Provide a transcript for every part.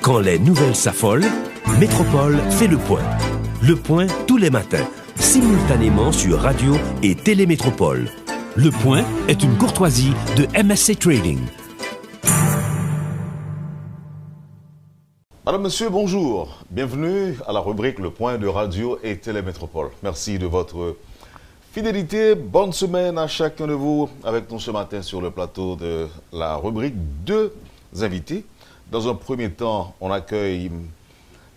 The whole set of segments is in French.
Quand les nouvelles s'affolent, Métropole fait le point. Le point tous les matins, simultanément sur Radio et Télémétropole. Le point est une courtoisie de MSC Trading. Madame, Monsieur, bonjour. Bienvenue à la rubrique Le Point de Radio et Télémétropole. Merci de votre fidélité. Bonne semaine à chacun de vous. Avec nous ce matin sur le plateau de la rubrique, deux invités. Dans un premier temps, on accueille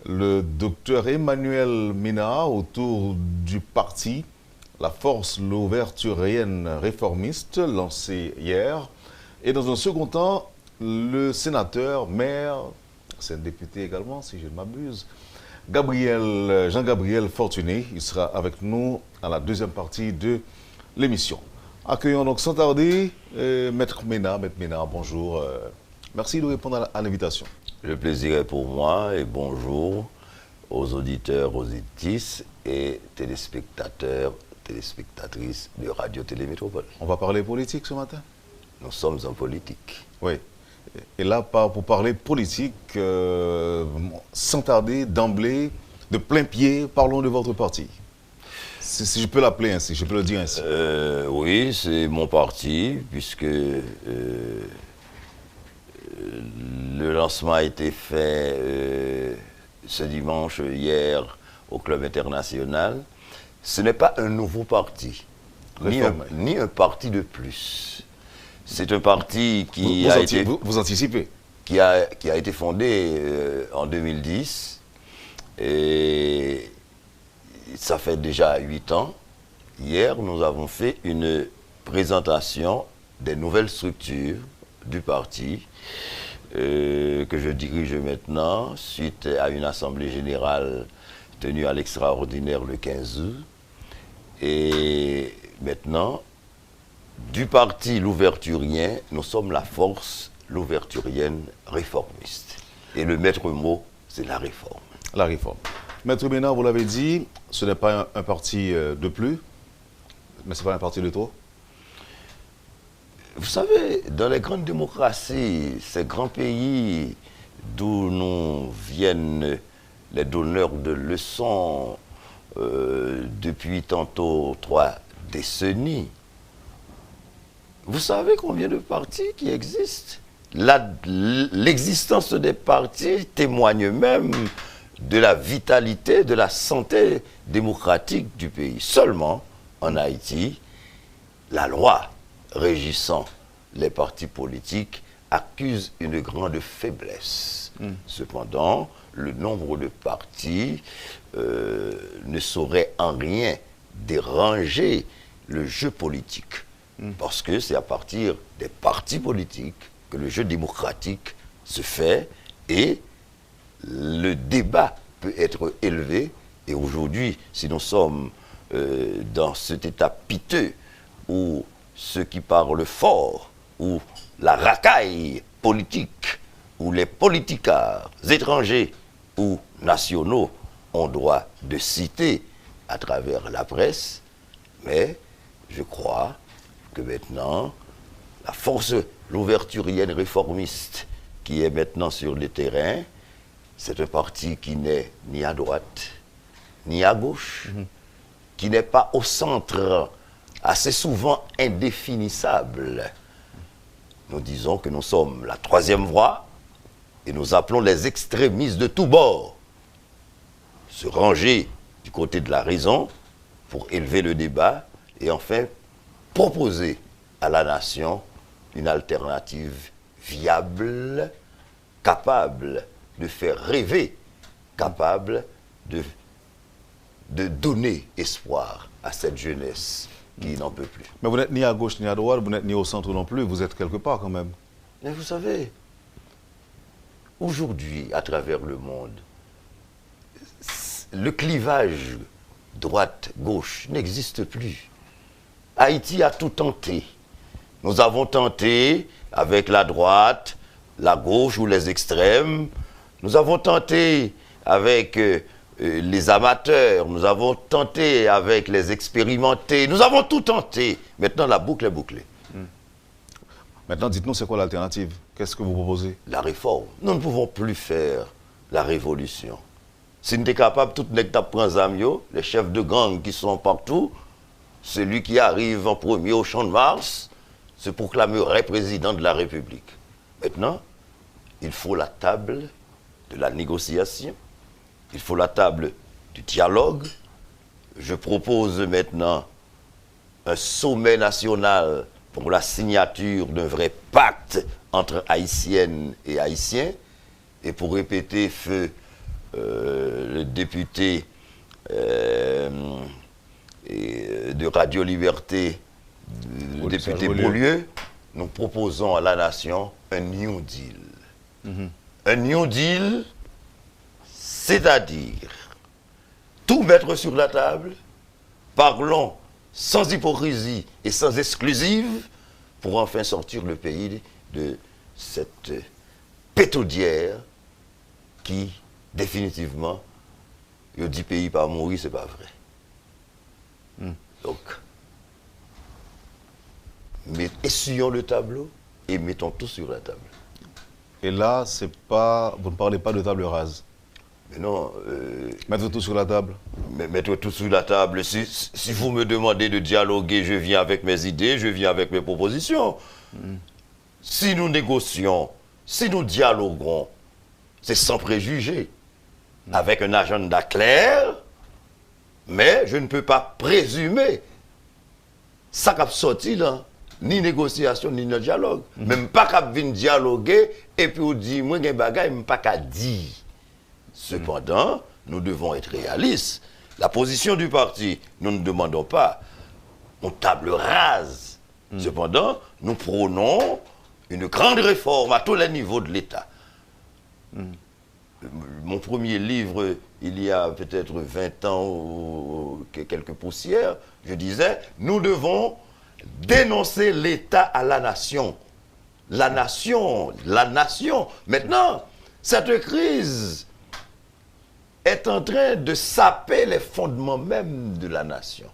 le docteur Emmanuel Ménard autour du parti La Force Louverturienne Réformiste, lancé hier. Et dans un second temps, le sénateur, maire, c'est un député également, si je ne m'abuse, Jean-Gabriel Fortuné. Il sera avec nous à la deuxième partie de l'émission. Accueillons donc sans tarder Maître Ménard. Maître Ménard, bonjour. Merci de répondre à l'invitation. Le plaisir est pour moi et bonjour aux auditeurs, aux auditrices et téléspectateurs, téléspectatrices de Radio Télémétropole. On va parler politique ce matin? Nous sommes en politique. Oui. Et là, pour parler politique, sans tarder, d'emblée, de plein pied, parlons de votre parti. Si je peux l'appeler ainsi, je peux le dire ainsi. Oui, c'est mon parti, puisque le lancement a été fait ce dimanche, hier, au Club International. Ce n'est pas un nouveau parti, ni un parti de plus. C'est un parti qui Vous anticipez. Qui a été fondé en 2010 et ça fait déjà 8 ans. Hier, nous avons fait une présentation des nouvelles structures du parti que je dirige maintenant suite à une assemblée générale tenue à l'extraordinaire le 15 août. Et maintenant, du parti louverturien, nous sommes la Force Louverturienne Réformiste. Et le maître mot, c'est la réforme. La réforme. Maître Ménard, vous l'avez dit, ce n'est pas un parti de plus, mais ce n'est pas un parti de trop. Vous savez, dans les grandes démocraties, ces grands pays d'où nous viennent les donneurs de leçons depuis tantôt 3 décennies, vous savez combien de partis qui existent? L'existence des partis témoigne même de la vitalité, de la santé démocratique du pays. Seulement, en Haïti, la loi régissant les partis politiques accuse une grande faiblesse. Cependant, le nombre de partis ne saurait en rien déranger le jeu politique. Parce que c'est à partir des partis politiques que le jeu démocratique se fait et le débat peut être élevé. Et aujourd'hui, si nous sommes dans cet état piteux où ceux qui parlent fort, où la racaille politique, où les politicards étrangers ou nationaux ont droit de citer à travers la presse, mais je crois que maintenant, la Force Louverturienne Réformiste qui est maintenant sur le terrain, c'est un parti qui n'est ni à droite, ni à gauche, qui n'est pas au centre, assez souvent indéfinissable. Nous disons que nous sommes la troisième voie et nous appelons les extrémistes de tous bords se ranger du côté de la raison pour élever le débat et enfin proposer à la nation une alternative viable, capable de faire rêver, capable de donner espoir à cette jeunesse qui n'en peut plus. Mais vous n'êtes ni à gauche ni à droite, vous n'êtes ni au centre non plus, vous êtes quelque part quand même. Mais vous savez, aujourd'hui, à travers le monde, le clivage droite-gauche n'existe plus. Haïti a tout tenté. Nous avons tenté avec la droite, la gauche ou les extrêmes. Nous avons tenté avec les amateurs. Nous avons tenté avec les expérimentés. Nous avons tout tenté. Maintenant, la boucle est bouclée. Maintenant, dites-nous, c'est quoi l'alternative? Qu'est-ce que vous proposez? La réforme. Nous ne pouvons plus faire la révolution. Si nous sommes capables, tout le monde prend les chefs de gang qui sont partout, celui qui arrive en premier au Champ de Mars se proclamerait président de la République. Maintenant, il faut la table de la négociation, il faut la table du dialogue. Je propose maintenant un sommet national pour la signature d'un vrai pacte entre Haïtiennes et Haïtiens. Et pour répéter, feu le député de Radio Liberté, le député Beaulieu, nous proposons à la nation un New Deal. Un New Deal, c'est-à-dire tout mettre sur la table, parlons sans hypocrisie et sans exclusive pour enfin sortir le pays de cette pétaudière qui, définitivement, il dit pays pas mourir, c'est pas vrai. Donc, essuyons le tableau et mettons tout sur la table. Et là, vous ne parlez pas de table rase. Mais non. Mettre tout sur la table. Mettre tout sur la table. Si vous me demandez de dialoguer, je viens avec mes idées, je viens avec mes propositions. Si nous négocions, si nous dialoguons, c'est sans préjugés, avec un agenda clair, mais je ne peux pas présumer ça qui a sorti là, ni négociation, ni dialogue. Même pas qu'à venir dialoguer, et puis on dit, moi, j'ai bagay, même pas qu'à dire. Cependant, nous devons être réalistes. La position du parti, nous ne demandons pas une table rase. Cependant, nous prônons une grande réforme à tous les niveaux de l'État. Mon premier livre, il y a peut-être 20 ans ou quelques poussières, je disais, nous devons dénoncer l'État à la nation. La nation, la nation. Maintenant, cette crise est en train de saper les fondements même de la nation.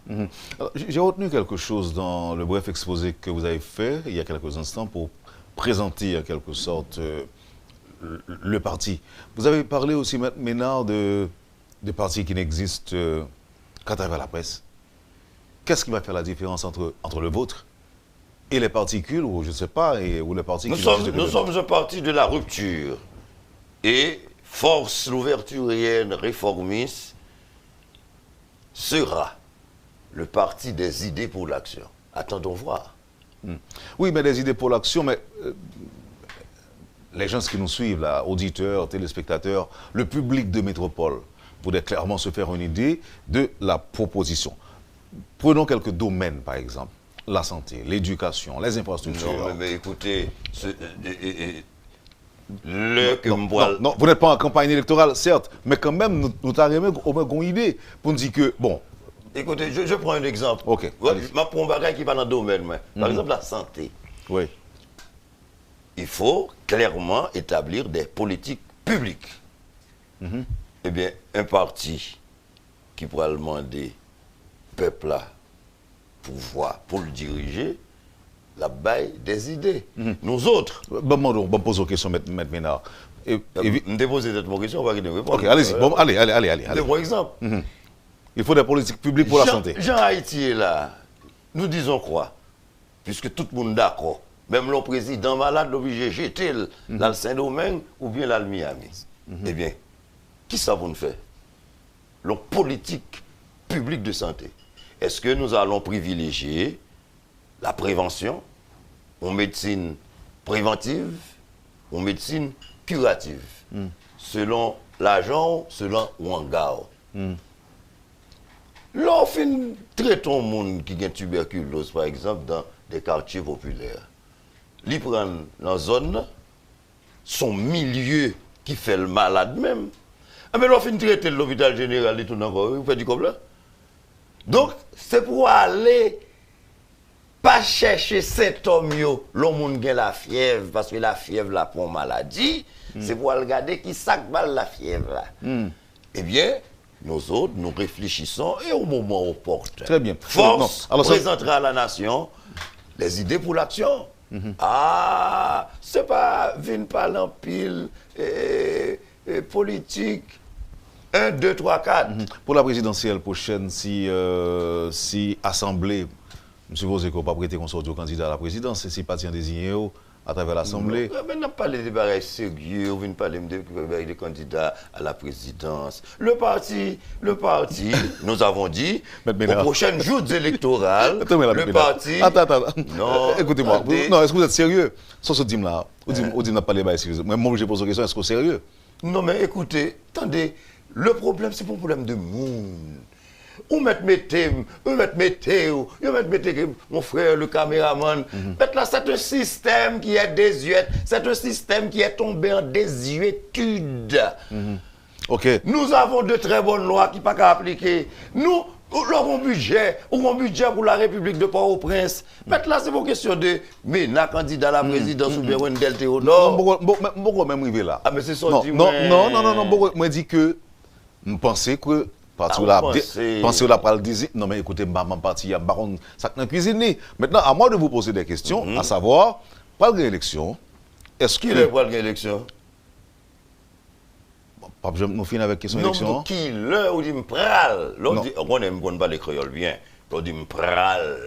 J'ai retenu quelque chose dans le bref exposé que vous avez fait il y a quelques instants pour présenter en quelque sorte le parti. Vous avez parlé aussi, Ménard, de partis qui n'existent qu'à travers la presse. Qu'est-ce qui va faire la différence entre le vôtre et les particules, ou je ne sais pas, ou les partis qui nous sommes un parti de la rupture. Et force l'ouverturienne réformiste sera le parti des idées pour l'action. Attendons voir. Oui, mais des idées pour l'action, mais les gens qui nous suivent, là, auditeurs, téléspectateurs, le public de Métropole, pourrait clairement se faire une idée de la proposition. Prenons quelques domaines, par exemple. La santé, l'éducation, les infrastructures. Non, mais écoutez, non, vous n'êtes pas en campagne électorale, certes, mais quand même, nous avons au moins une idée pour nous dire que, bon... Écoutez, je prends un exemple. Ok. Ma prends un bagage qui va dans le domaine, par exemple la santé. Oui. Il faut clairement établir des politiques publiques. Eh bien, un parti qui pourra demander peuple là pouvoir pour le diriger, la baille des idées. Nous autres. Bon, pose une question, M. Ménard. Me déposer cette question, on va répondre. Ok, allez-y. Bon, allez. Par exemple. Il faut des politiques publiques pour la santé. Jean Haïti est là. Nous disons quoi? Puisque tout le monde est d'accord. Même le président malade l'obligé jeter dans le Saint-Domingue ou bien dans le Miami. Eh bien, qui ça vous fait? La politique publique de santé. Est-ce que nous allons privilégier la prévention ou médecine préventive ou médecine curative? Selon l'agent, selon Ouangao. L'on traitons les gens qui ont tuberculose, par exemple, dans des quartiers populaires. Ils prennent dans la zone, son milieu qui fait le malade même. Mais l'on traiter l'hôpital général et tout encore, vous faites du comme là. Donc, c'est pour aller pas chercher cet homme, l'homme qui a la fièvre, parce que la fièvre là pour maladie, c'est pour regarder qui sac balle la fièvre là. Eh bien, nous autres, nous réfléchissons et au moment opportun. Très bien. Force présentera à la nation les idées pour l'action. Ah, c'est pas venir parler en pile politique 1, 2, 3, 4. Pour la présidentielle prochaine, si Assemblée, je suppose qu'on ne peut pas prêter qu'on sorte au candidat à la présidence, si parti en désigné à travers l'Assemblée. Mais n'a pas les débats sérieux, on vient parler des candidats à la présidence. Le parti, nous avons dit, aux prochaines joutes électorales, le parti... Attends. Non, écoutez-moi. Non, est-ce que vous êtes sérieux? Sur ce dîme-là, on dit n'a pas les débats sérieux. Moi, je pose la question, est-ce que vous êtes sérieux? Non, mais écoutez, attendez, le problème, c'est pas un problème de monde. Ou mettre mon frère, le caméraman. Là, c'est un système qui est désuet. C'est un système qui est tombé en désuétude. Ok. Nous avons de très bonnes lois qui ne sont pas appliquer. Nous avons un budget pour la République de Port-au-Prince. Là, c'est une question de MENA, candidat à la présidence ou bien Wendell Théodore. Pourquoi même arriver là? Ah, mais c'est ça. Non. Moi, dis que je pensais que. Parce que là, pas le dire. Non, mais écoutez, maman parti, baron, ça n'a cuisiné. Maintenant, à moi de vous poser des questions, à savoir, pas de élection. Est-ce qui est pour l'élection? Pas besoin de finir avec question élection. Non, qui le ou dit pral. On aime pas les créoles bien. On dit pral.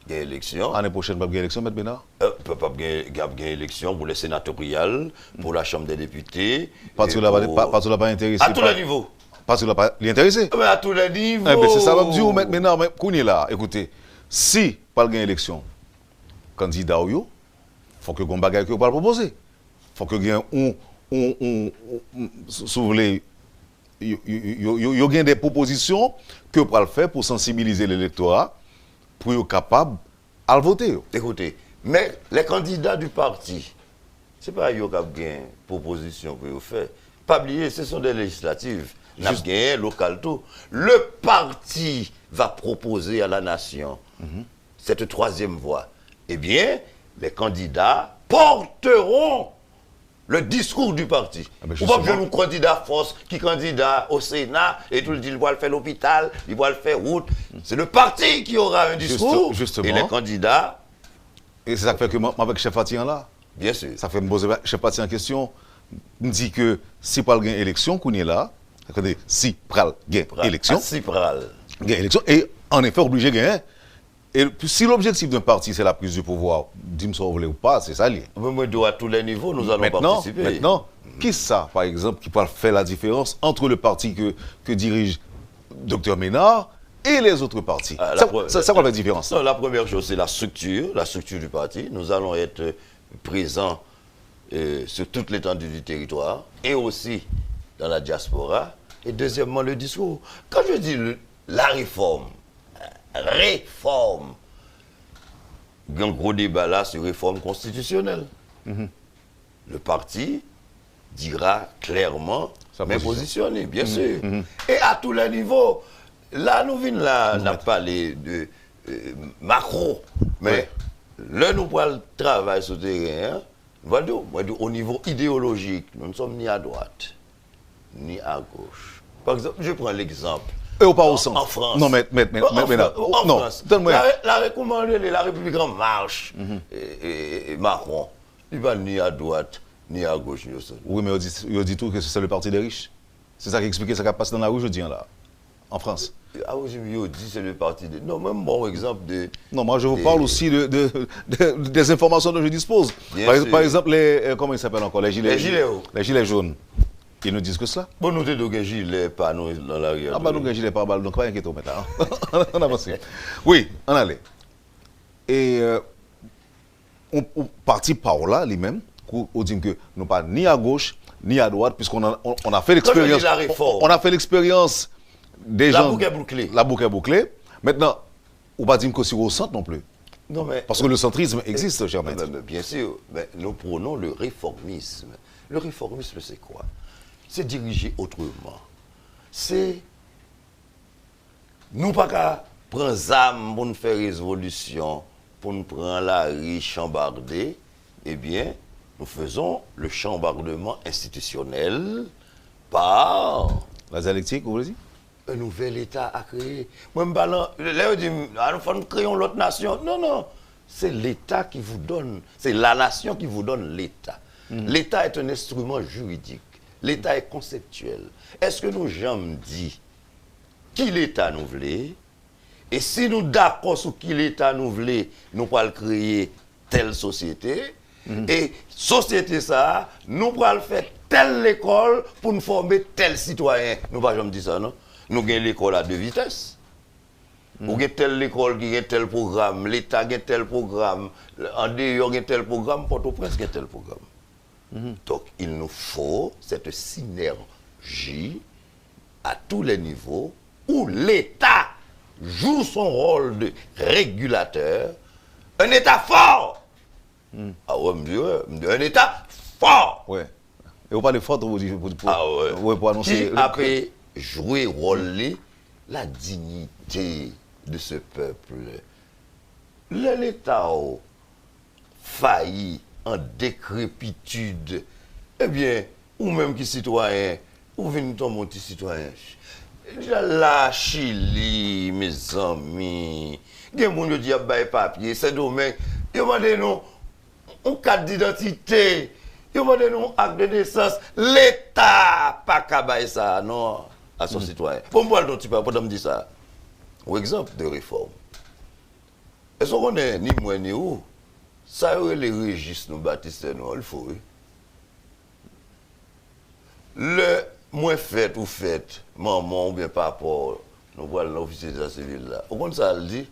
Élection. L'année prochaine, pas de élection, M. Bénard? Pas de élection pour les sénatoriales, pour la Chambre des députés. Parce que là, pas intéressé. À tous les niveaux. Parce qu'il n'a pas l'intéressé. Mais à tous les niveaux. C'est ça, va me dire, maintenant, mais qu'on est là, écoutez, si pas de élection, candidat ou yo, faut que qu'on bagaille que pas proposer. Faut que gagne si vous voulez, il y a des propositions que pour le faire pour sensibiliser l'électorat pour être capable à le voter. Écoutez, mais les candidats du parti, c'est pas eux qui ont une proposition pour le faire. Pas oublier, ce sont des législatives. N'a gagné local tout. Le parti va proposer à la nation cette troisième voie. Eh bien, les candidats porteront le discours du parti. On va bien un candidat force qui candidat au Sénat et tout le dit il va le faire l'hôpital, il va le faire route. C'est le parti qui aura un discours et les candidats. Et c'est ça qui fait que moi avec chef parti là. Bien sûr. Ça fait me poser chef parti en question. Me dit que si pas gagne élection qu'on est là. Si pral gagne élection. Si pral gagne élection. Et en effet, obligé de gagner. Et si l'objectif d'un parti, c'est la prise du pouvoir, dis-moi si vous voulez ou pas, c'est ça lié. Mais à tous les niveaux, nous allons participer. Maintenant, qui ça, par exemple, qui peut faire la différence entre le parti que dirige Dr Ménard et les autres partis? Ça quoi la différence? Non, la première chose, c'est la structure du parti. Nous allons être présents sur toute l'étendue du territoire et aussi dans la diaspora. Et deuxièmement, le discours. Quand je dis la réforme, il y a un gros débat là sur réforme constitutionnelle. Le parti dira clairement mais positionné, bien sûr. Et à tous les niveaux. Là, nous venons là, on a parlé de macro, mais là, nous parlons de travail sur le terrain. Au niveau idéologique, nous ne sommes ni à droite, ni à gauche. Par exemple, je prends l'exemple. Et au pas au centre. En France. Non, mais en non. France. Donne-moi. La République en marche. Et Macron, il va ni à droite, ni à gauche, ni au centre. Oui, mais il dit tout que c'est le parti des riches. C'est ça qui explique ce qui passe dans la rue aujourd'hui, là, en France. Ah oui, il dit c'est le parti des... Non, même bon exemple de... Non, moi je vous parle aussi des informations dont je dispose. Par exemple, comment ils s'appellent encore? Les gilets jaunes. Ils nous disent que cela. Bon, nous avons des gilets, pas nous dans l'arrière. Ah, bah, nous avons des gilets par balle, donc pas inquiétons maintenant. On avance. Oui, on allait. Et on partit par là, lui-même, on dit que nous pas ni à gauche, ni à droite, puisqu'on a fait l'expérience. On a fait l'expérience des gens. La boucle est bouclée. Maintenant, on ne va pas dire que c'est au centre non plus. Non, mais, parce que le centrisme existe, cher maître. Bien sûr, mais nous prenons le réformisme. Le réformisme, c'est quoi? C'est diriger autrement. C'est nous pas qu'à prendre âme pour nous faire révolution, pour nous prendre la rue chambardée. Eh bien, nous faisons le chambardement institutionnel par... La dialectique, vous voulez dire? Un nouvel État à créer. Moi, je dis, nous créons l'autre nation. Non, non. C'est l'État qui vous donne, c'est la nation qui vous donne l'État. L'État est un instrument juridique. L'État est conceptuel. Est-ce que nous jamais dit qui l'État nous voulait? Et si nous d'accord sur qui l'État nous voulait, nous allons créer telle société. Et société ça, nous allons faire telle école pour nous former tel citoyen. Nous ne pouvons jamais dire ça, non? Nous avons l'école à deux vitesses. Ou avez telle école qui a tel programme, l'État a tel programme, en dehors a tel programme, Port-au-Prince a tel programme. Donc il nous faut cette synergie à tous les niveaux où l'État joue son rôle de régulateur, un État fort. Ah ouais, un État fort. Ouais. Et vous parlez fort pour pour annoncer. Qui a pu jouer rôle la dignité de ce peuple. L'État a failli en décrépitude. Eh bien, ou même qui citoyen, ou venez tomber petit citoyen. La Chili, mes amis, il y a des gens qui disent papier, c'est domaine. Ils demandent nous un carte d'identité, ils demandent nous un acte de naissance. L'État pas qu'à ça, non, à son citoyen. Pour moi, tu peux pas me dire ça. Un exemple de réforme. Est-ce qu'on est ni moi ni où? Ça y est, les registres nous baptisent, nous, il faut. Le moins fait ou fait, maman ou bien papa, nous voilà l'officier de la civile là. Au compte ça, elle dit,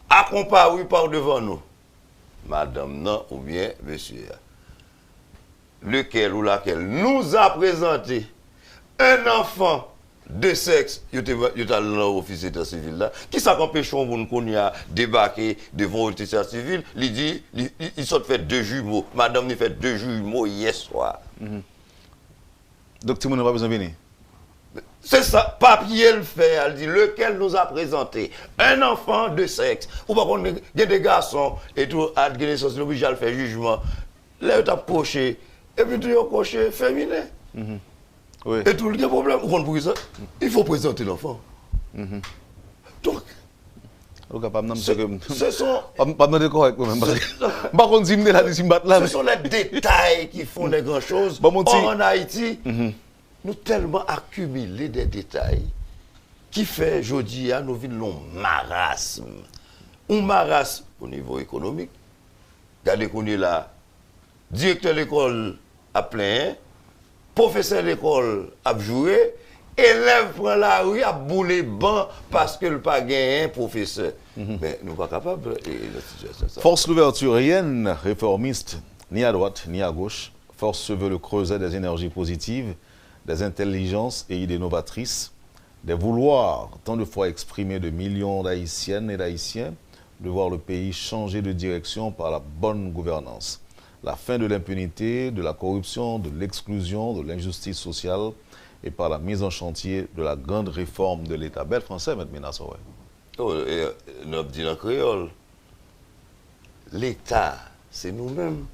accompagné par devant nous, madame non ou bien monsieur, lequel ou laquelle nous a présenté un enfant de sexe, il est à l'officier de la civile là, qui s'empêche pour nous qu'on a débarqué devant l'officier de la civile, il dit, il sont fait 2 jumeaux, madame, il fait 2 jumeaux hier soir. Donc, tout le monde n'a pas besoin de venir. C'est ça, papier le fait, elle dit, lequel nous a présenté un enfant de sexe. Ou par contre, il y a des garçons et tout, à la naissance, l'obligé à faire jugement. Là, tu as coché, et puis tu as coché féminin. Oui. Et tout, il y a un problème. Vous comprenez ça? Il faut présenter l'enfant. Donc, ce sont... Ce sont les détails qui font des grandes choses. En Haïti, nous tellement accumulé des détails qui fait, je dis, nous vivons un marasme. Un marasme au niveau économique. Regardez qu'on est là, directeur de l'école a plein, professeur de l'école a joué, élève prend la rue à bouler banc parce que le pas gagné un professeur. Mais nous ne sommes pas capables de la situation. Force l'ouverture, rien réformiste, ni à droite, ni à gauche. Force se veut le creuset des énergies positives, des intelligences et idées novatrices, des vouloirs tant de fois exprimés de millions d'Haïtiennes et d'Haïtiens, de voir le pays changer de direction par la bonne gouvernance. La fin de l'impunité, de la corruption, de l'exclusion, de l'injustice sociale et par la mise en chantier de la grande réforme de l'État. Bel français, M. Minassoé. Oh, nous dit en créole, l'État, c'est nous-mêmes.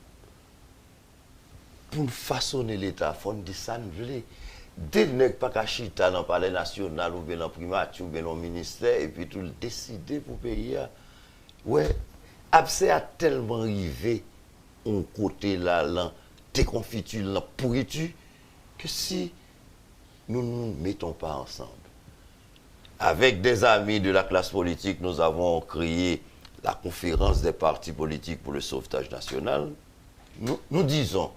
Pour façonner l'État, il faut dire ça, nous voulons. Dès que pas qu'à chita dans le palais national ou bien dans le primature ou bien dans le ministère et puis tout le décider pour payer. Ouais, absé a tellement arrivé on côté là, déconfiture, la pourriture, que si nous ne nous mettons pas ensemble, avec des amis de la classe politique, nous avons créé la conférence des partis politiques pour le sauvetage national. Nous disons,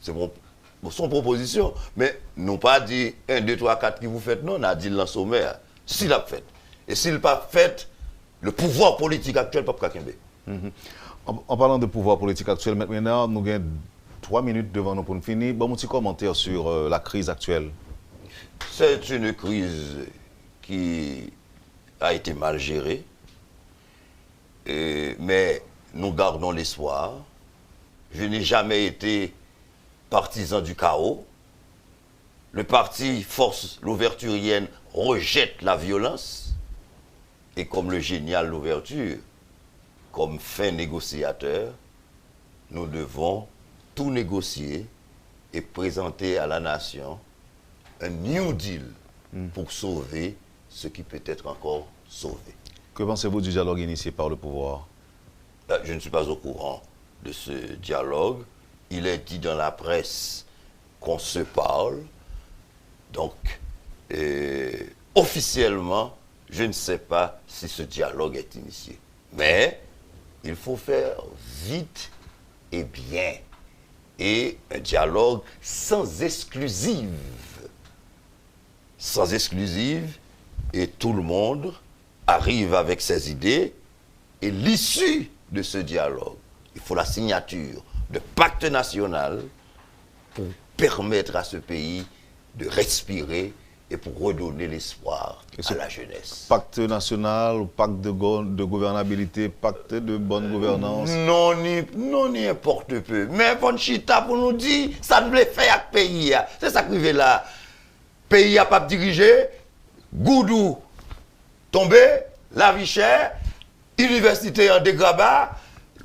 c'est son proposition, mais nous pas dit 1, 2, 3, 4 qui vous faites, non, on a dit le sommaire, s'il l'a fait. Et s'il n'a pas fait, le pouvoir politique actuel ne peut pas Kakembe. En parlant de pouvoir politique actuel, maintenant, nous avons 3 minutes devant nous pour nous finir. Bon, un petit commentaire sur la crise actuelle. C'est une crise qui a été mal gérée, mais nous gardons l'espoir. Je n'ai jamais été partisan du chaos. Le parti Force l'Ouverturienne rejette la violence. Et comme le génial l'ouverture, comme fin négociateur, nous devons tout négocier et présenter à la nation un New Deal pour sauver ce qui peut être encore sauvé. Que pensez-vous du dialogue initié par le pouvoir? Je ne suis pas au courant de ce dialogue. Il est dit dans la presse qu'on se parle. Donc, officiellement, je ne sais pas si ce dialogue est initié. Mais il faut faire vite et bien. Et un dialogue sans exclusive. Sans exclusive, et tout le monde arrive avec ses idées. Et l'issue de ce dialogue, il faut la signature de pacte national pour permettre à ce pays de respirer et pour redonner l'espoir à la jeunesse. Pacte national, pacte de gouvernabilité, pacte de bonne gouvernance. Non, n'importe peu. Mais Von Chita pour nous dire, ça ne le fait avec le pays. C'est ça qui est là. Le pays n'a pas dirigé, Goudou tombé, la vie chère, université en dégrabat,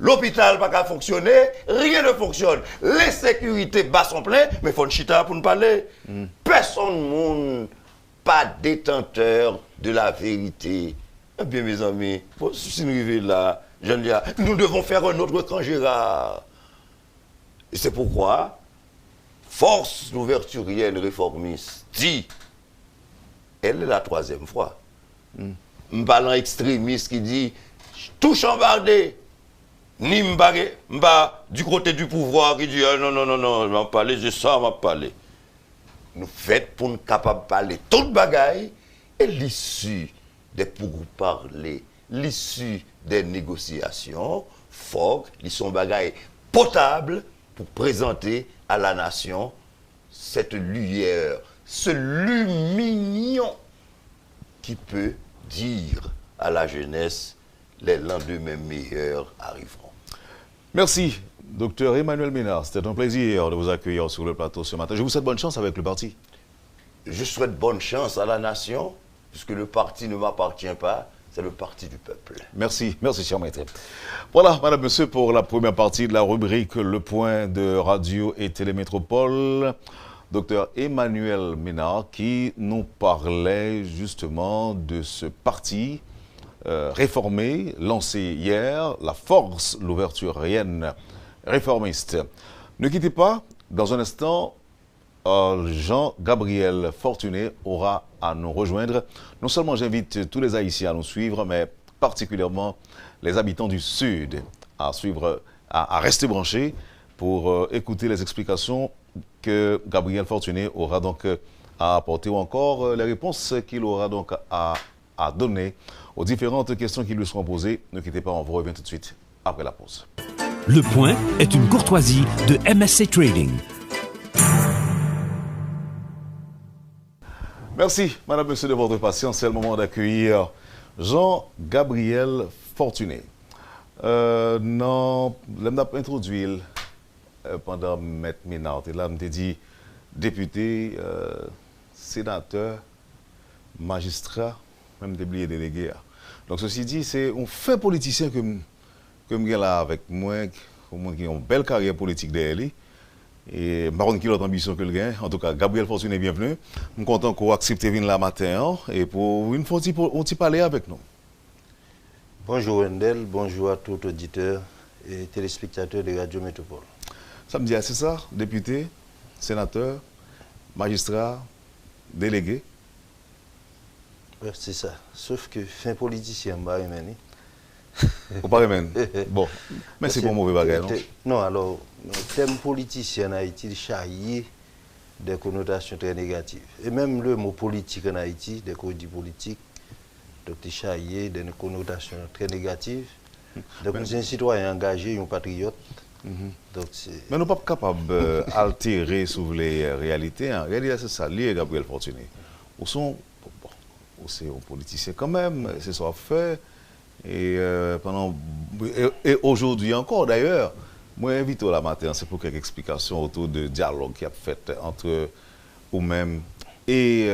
l'hôpital n'a pas fonctionné, rien ne fonctionne. Les sécurités bas sont pleines, mais Von Chita pour nous parler. Personne monde pas détenteur de la vérité. Eh bien, mes amis, si nous arrivons là, nous devons faire un autre camp Gérard. Et c'est pourquoi, force l'ouverturienne réformiste dit, elle est la troisième fois. Un parlant extrémiste qui dit, tout chambardé, ni m'ba du côté du pouvoir qui dit, non, je vais parler, je sens, je vais parler. Nous faisons pour nous capables de parler toute bagaille et l'issue des pourparlers, l'issue des négociations, faut qu'ils sont bagaille potable pour présenter à la nation cette lueur, ce lumignon qui peut dire à la jeunesse les lendemains meilleurs arriveront. Merci, docteur Emmanuel Ménard. C'était un plaisir de vous accueillir sur le plateau ce matin. Je vous souhaite bonne chance avec le parti. Je souhaite bonne chance à la nation, puisque le parti ne m'appartient pas, c'est le parti du peuple. Merci, cher maître. Voilà, madame, monsieur, pour la première partie de la rubrique Le Point de Radio et Télémétropole. Docteur Emmanuel Ménard qui nous parlait justement de ce parti réformé, lancé hier, la force l'ouverturienne réformiste. Ne quittez pas, dans un instant, Jean-Gabriel Fortuné aura à nous rejoindre. Non seulement j'invite tous les Haïtiens à nous suivre, mais particulièrement les habitants du Sud à suivre, à rester branchés pour écouter les explications que Gabriel Fortuné aura donc à apporter, ou encore les réponses qu'il aura donc à donner aux différentes questions qui lui seront posées. Ne quittez pas, on vous revient tout de suite après la pause. Le Point est une courtoisie de MSC Trading. Merci, madame, monsieur, de votre patience. C'est le moment d'accueillir Jean-Gabriel Fortuné. Non, je vais introduire pendant Maître Ménard. Et là, je me dit député, sénateur, magistrat, même déblié délégué. Donc, ceci dit, c'est un fait politicien que je là avec moi, qui a une belle carrière politique derrière lui. Et par contre, qui a l'autre ambition que le gain. En tout cas, Gabriel Fortuné, bienvenue. Je suis content qu'on accepte de venir là matin et pour une fois, on parler avec nous. Bonjour Wendel, bonjour à tous les auditeurs et téléspectateurs de Radio Métropole. Ça me dit, c'est ça, député, sénateur, magistrat, délégué. Oui, c'est ça. Sauf que fin politicien, bah, Vous parlez même. Bon, mais c'est pour mauvais bagage, non? Non, alors, le thème politicien en Haïti charrié des connotations très négatives. Et même le mot politique en Haïti, des codis politiques, donc charrié des connotations très négatives. Donc, nous sommes un citoyen engagé, un patriote. Donc, mais nous ne sommes pas capables d'altérer sur les réalités. En réalité, c'est ça, lié Gabriel Fortuné. Où sont, c'est un politicien quand même, c'est ça fait. Et, aujourd'hui encore, d'ailleurs, moi, invite la matin, c'est pour quelques explications autour du dialogue qui a fait entre vous-même et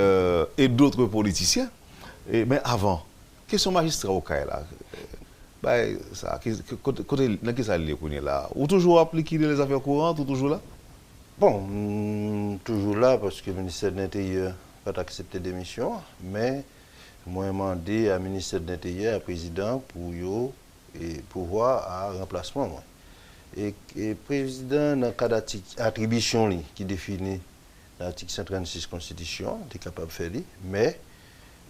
d'autres politiciens. Mais avant, question magistrat au cas là. Ça, côté ça là, ou toujours appliquer les affaires courantes, ou toujours là? Bon, toujours là, parce que le ministère de l'Intérieur n'a pas accepté démission, mais moi, j'ai demandé à ministère de l'Intérieur, à président, pour pouvoir à remplacement. Et le président, dans le cas d'attribution qui définit l'article 136 Constitution, tu es capable de faire, mais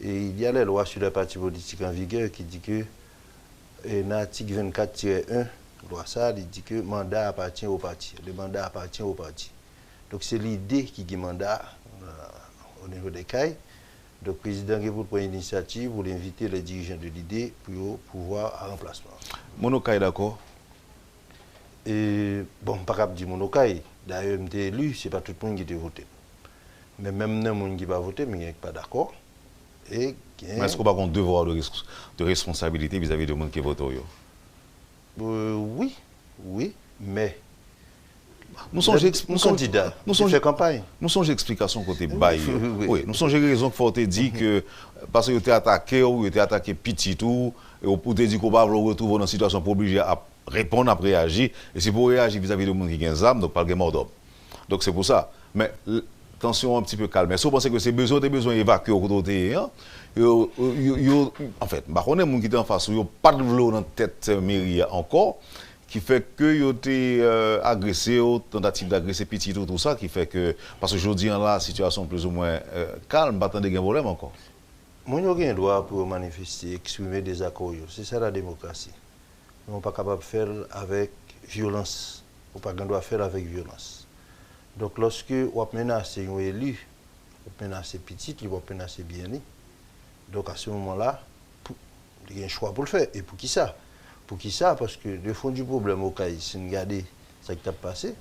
il y a les lois sur les partis politiques en vigueur qui dit que l'article 24-1, loi ça, il dit que le mandat appartient au parti. Le mandat appartient au parti. Donc c'est l'idée qui dit mandat au niveau des CAI. Donc le président qui prendre l'initiative pour inviter les dirigeants de l'idée pour pouvoir à remplacement. Monokai d'accord? Et bon, pas capable dire Monokai. D'ailleurs, je suis élu, ce n'est pas tout le monde qui a voté. Mais même les gens qui n'ont pas voté, mais ils ne sont pas d'accord. Mais est-ce qu'on n'a pas un devoir de responsabilité vis-à-vis de gens qui votent? Oui, mais nous sommes candidats, nous sommes campagne. Nous sommes explications côté bail. Oui, nous sommes raison qu'il faut te dire que parce que tu es attaqué ou tu es attaqué petit tout et pour te dire qu'on va retrouver dans une situation pour obliger à répondre, à réagir et c'est pour réagir vis-à-vis de gens qui ont des armes, donc pas de mort d'homme. Donc c'est pour ça. Mais tension un petit peu calme. Si vous pensez que c'est besoin d'évacuer au côté, en fait, on est qui en face, il n'y a pas de l'eau dans la tête mairie encore, qui fait que ils ont été agressés, tentative d'agresser petit tout ça, qui fait que, parce que je dis là, la situation plus ou moins calme, pas tant de problème encore. Moi, j'ai un droit pour manifester, exprimer des accords. C'est ça la démocratie. On n'est pas capable de faire avec violence. On n'est pas capable de faire avec violence. Donc, lorsque on menace un élu, on menace petit, on menace bien. Donc, à ce moment-là, il y a un choix pour le faire. Et pour qui ça? Pour qui ça? Parce que le fond du problème au cas, si vous regardez ce qui a passé,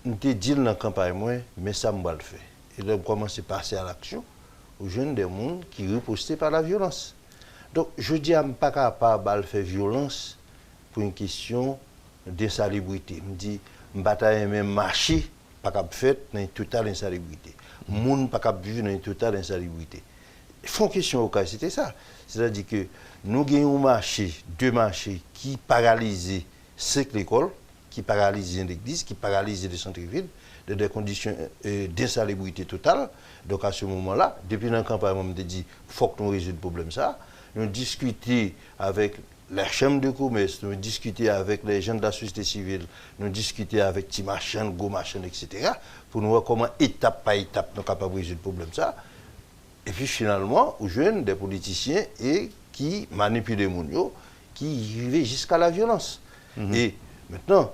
on te dit dans la campagne, mais ça me va le faire. Et là, on commence à passer à l'action aux jeunes des mondes qui ripostent par la violence. Donc, je dis à ne pas capable de faire violence pour une question d'insalubrité. Je dis, je ne vais même marcher, pas capable de faire dans une totale insalubrité. Le monde n'est pas capable de vivre dans une totale insalubrité. Il faut une question au cas, c'était ça. C'est-à-dire que nous avons un marché, deux marchés qui paralysent 5 écoles, qui paralysent l'église, qui paralysent les centres-villes, dans des conditions d'insalubrité totale. Donc à ce moment-là, depuis la campagne, on me dit qu'il faut que nous résolvions le problème. Nous discutons avec la chambre de commerce, nous discutons avec les gens de la société civile, nous discutons avec Timachan, Gomachan, etc. pour nous voir comment, étape par étape, nous sommes capables de résoudre le problème. Et puis finalement, aux jeunes, des politiciens et qui manipulent les gens, qui arrivent jusqu'à la violence. Et maintenant,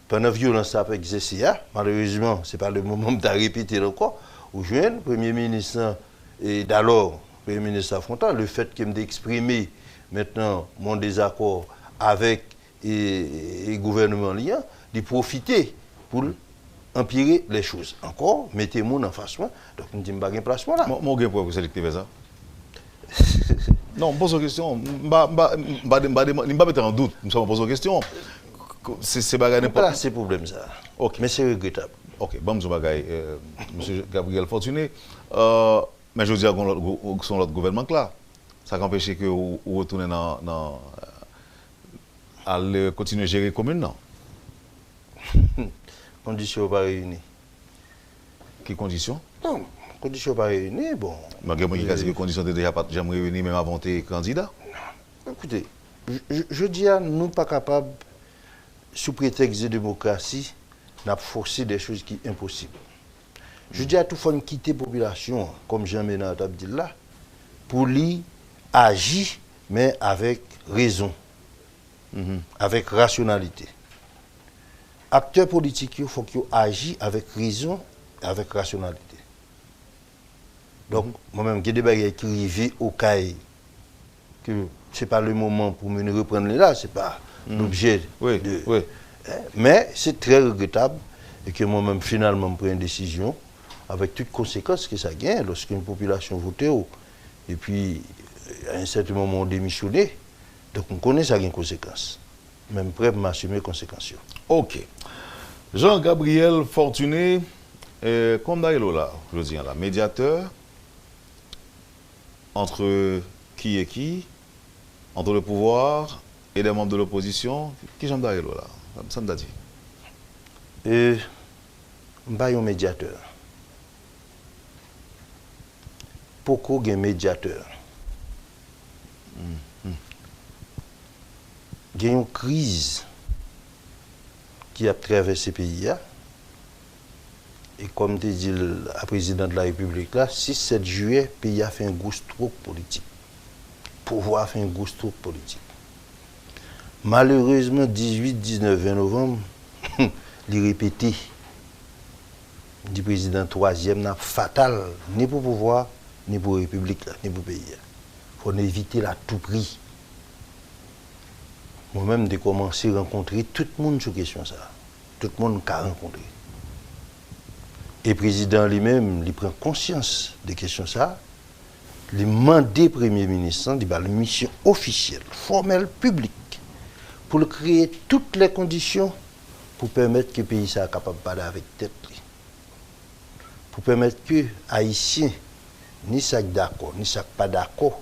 pendant la violence, ça peut exercer, malheureusement, ce n'est pas le moment de répéter encore, aux jeunes, Premier ministre et d'alors, Premier ministre affrontant, le fait qu'il m'ait exprimé maintenant mon désaccord avec le gouvernement liant, de profiter pour empirer les choses. Encore, mettez-moi en face, donc je ne dis pas qu'il y a un placement là. Mon gain pour vous sélectionner ça. Non, je pose une question. Je ne vais pas mettre en doute. Je pose une question. C'est pas ces problèmes ça. Okay. Mais c'est regrettable. Ok, bon, monsieur Gabriel Fortuné, mais je veux dire que son l'autre gouvernement là, ça empêche que vous retournez à continuer à gérer la commune, non? Conditions pas réunies. Quelles conditions? Non, conditions pas réunies, bon. Mais il y a des conditions de déjà pas jamais réunies, même avant tes candidats? Non. Écoutez, je dis à nous pas capables, sous prétexte de démocratie, de forcer des choses qui sont impossibles. Je dis à tout le monde quitter la population, comme Jean-Ménard Abdillah, pour lui agir, mais avec raison, avec rationalité. Acteurs politiques, il faut qu'ils agissent avec raison et avec rationalité. Donc, moi-même, j'ai des bagages qui arrivent au CAI, que ce n'est pas le moment pour me reprendre là, ce n'est pas l'objet de... Oui. Mais c'est très regrettable et que moi-même, finalement, je prends une décision avec toutes les conséquences que ça gagne lorsqu'une population vote et puis, à un certain moment, on démissionne. Donc, on connaît ça a une conséquence. Même prêt pour m'assumer les conséquences. Ok. Jean-Gabriel Fortuné, comme d'ailleurs là, je dis là, médiateur entre qui et qui, entre le pouvoir et les membres de l'opposition, qui j'aime d'ailleurs là, ça me dit. Je suis un médiateur. Pourquoi un médiateur? Il y a une crise qui a traversé ce pays. Et comme tu dis le président de la République, là, 6-7 juillet, le pays a fait un gros stroke politique. Le pouvoir a fait un gros stroke politique. Malheureusement, 18, 19, 20 novembre, il répété. Du président troisième, n'a fatal, ni pour le pouvoir, ni pour la République, là, ni pour le pays. Il faut éviter à tout prix. Moi-même, j'ai commencé à rencontrer tout le monde sur la question ça. Tout le monde qu'a rencontré. Et le président lui-même, il prend conscience des questions ça. Il demande au Premier ministre une mission officielle, formelle, publique, pour créer toutes les conditions pour permettre que le pays soit capable de parler avec tête. Pour permettre que les Haïtiens, ni ça d'accord, ni ça pas d'accord,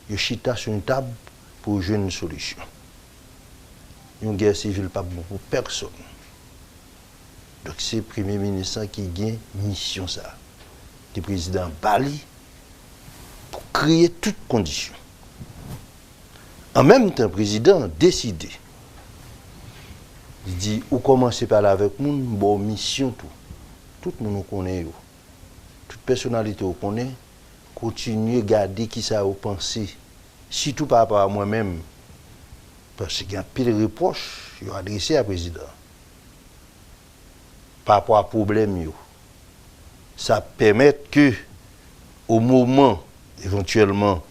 ils chita sur une table pour jouer une solution. Une guerre civile pas bon pour personne. Donc c'est le Premier ministre qui gagne mission ça. Le président Bali pour créer toutes conditions. En même temps, le président a décidé. Il dit, ou commencer par là avec nous, bon mission tout. Tout le monde nous connaît. Toute personnalité nous connaît. Continuer à garder qui ça a pensé. Surtout par rapport à moi-même. Parce qu'il y a un pile de reproches qui ont adressé à président. Par rapport à problème. Ça permet que, au moment, éventuellement,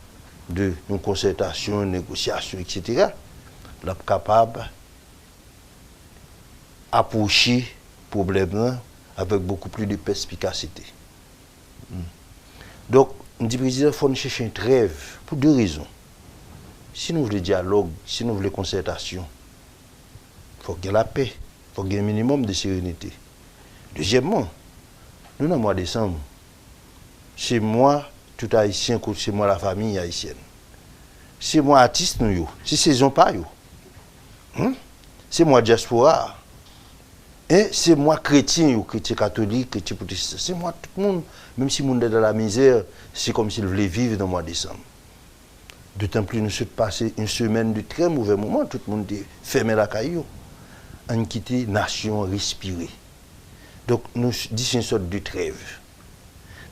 de une concertation, une négociation, etc., on est capable d'approcher le problème avec beaucoup plus de perspicacité. Donc, on dit président, il faut chercher une trêve pour deux raisons. Si nous voulons dialogue, si nous voulons concertation, il faut qu'il y ait la paix, il faut qu'il y ait un minimum de sérénité. Deuxièmement, nous, dans le mois de décembre, c'est moi, tout haïtien, c'est moi la famille haïtienne. C'est moi artiste, nous, c'est saison pas, c'est moi diaspora. Et c'est moi chrétien, chrétien catholique, chrétien protestant. C'est moi tout le monde. Même si le monde est dans la misère, c'est comme s'il voulait vivre dans le mois de décembre. D'autant plus nous sommes passés une semaine de très mauvais moment. Tout le monde est fermé la caillou. On quitté nation respirer. Donc nous disons une sorte de trêve.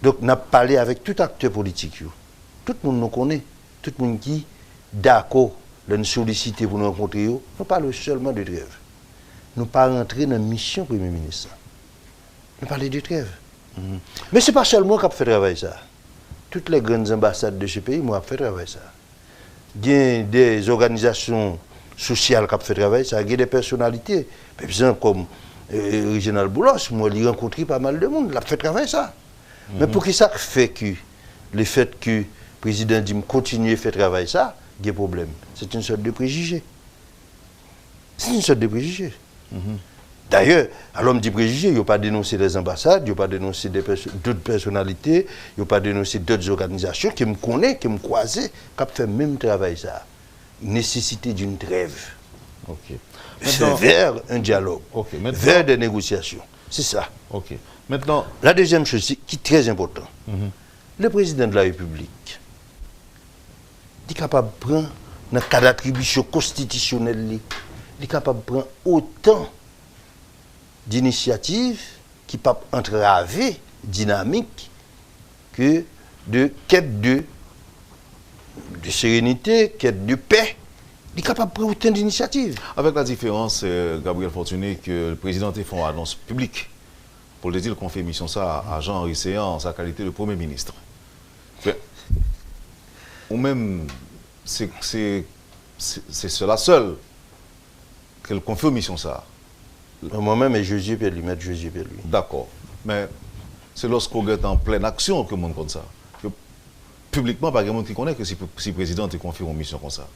Donc nous avons parlé avec tout acteur politique. Tout le monde nous connaît. Tout le monde qui est d'accord de nous solliciter pour nous rencontrer. Nous parlons seulement de trêve. Nous ne pas rentrer dans la mission Premier ministre. Nous parlons de trêve. Mais ce n'est pas seulement moi qui ai fait travailler ça. Toutes les grandes ambassades de ce pays, moi, j'ai fait travailler ça. Il y a des organisations sociales qui ont fait travailler ça. Il y a des personnalités, par exemple comme Réginald Boulos, moi, j'ai rencontré pas mal de monde, il a fait travailler ça. Mais pour qui ça fait que le fait que le président dit continue à faire travailler ça, il y a un problème. C'est une sorte de préjugé. C'est une sorte de préjugé. D'ailleurs, à l'homme dit préjugé, il n'a pas dénoncé des ambassades, il n'a pas dénoncé d'autres personnalités, il n'a pas dénoncé d'autres organisations qui me connaissent, qui me croisent, qui ont fait le même travail. Ça. Nécessité d'une trêve. C'est vers un dialogue, vers des négociations. C'est ça. Maintenant, la deuxième chose qui est très importante, le président de la République est capable de prendre, dans le cas d'attribution constitutionnelle, il est capable de prendre autant d'initiatives qui peuvent entraver dynamique que de quête de sérénité, quête de paix. Il est capable de prendre autant d'initiatives. Avec la différence, Gabriel Fortuné, que le président a fait une annonce publique pour le dire qu'on fait mission ça à Jean-Henri Séan en sa qualité de Premier ministre. Ou même, c'est cela seul qu'elle confie mission ça. Moi-même, et Jésus peut lui mettre Jésus peut lui. D'accord. Mais c'est lorsqu'on est en pleine action que le monde comme ça. Que, publiquement, pas quelqu'un qui connaît que si le président te confie une mission comme ça.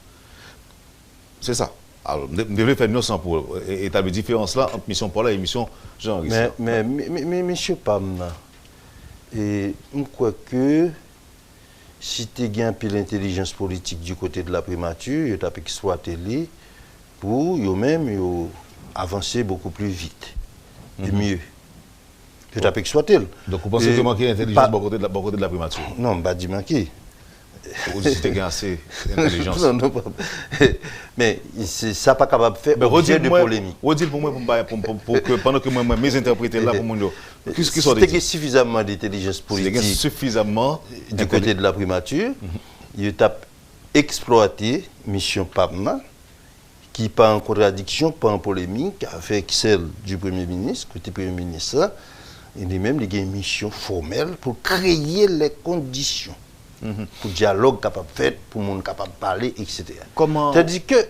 C'est ça. Alors, je devrais faire une notion pour établir la différence là entre mission Paula et mission Jean-Henri. Mais monsieur Pamna, et je crois que si tu as un peu l'intelligence politique du côté de la primature, tu as exploité pour eux-mêmes avancer beaucoup plus vite et mieux. Tu as exploité. Donc vous pensez que manquer l'intelligence du côté de la primature? Non, je ne dis pas manquer. Ou si tu as assez d'intelligence. Non, pas. Mais ça pas capable de faire objet de polémique. Redis pour moi, pour que pendant que moi, mes interprétés là, pour moi, qu'est-ce qui sont des suffisamment d'intelligence politique suffisamment du côté de la primature, il a exploité mission PAMNA, qui pas en contradiction, pas en polémique avec celle du Premier ministre, côté Premier ministre, il y a même une mission formelle pour créer les conditions pour le dialogue capable de faire, pour le monde capable de parler, etc. Comment? C'est-à-dire que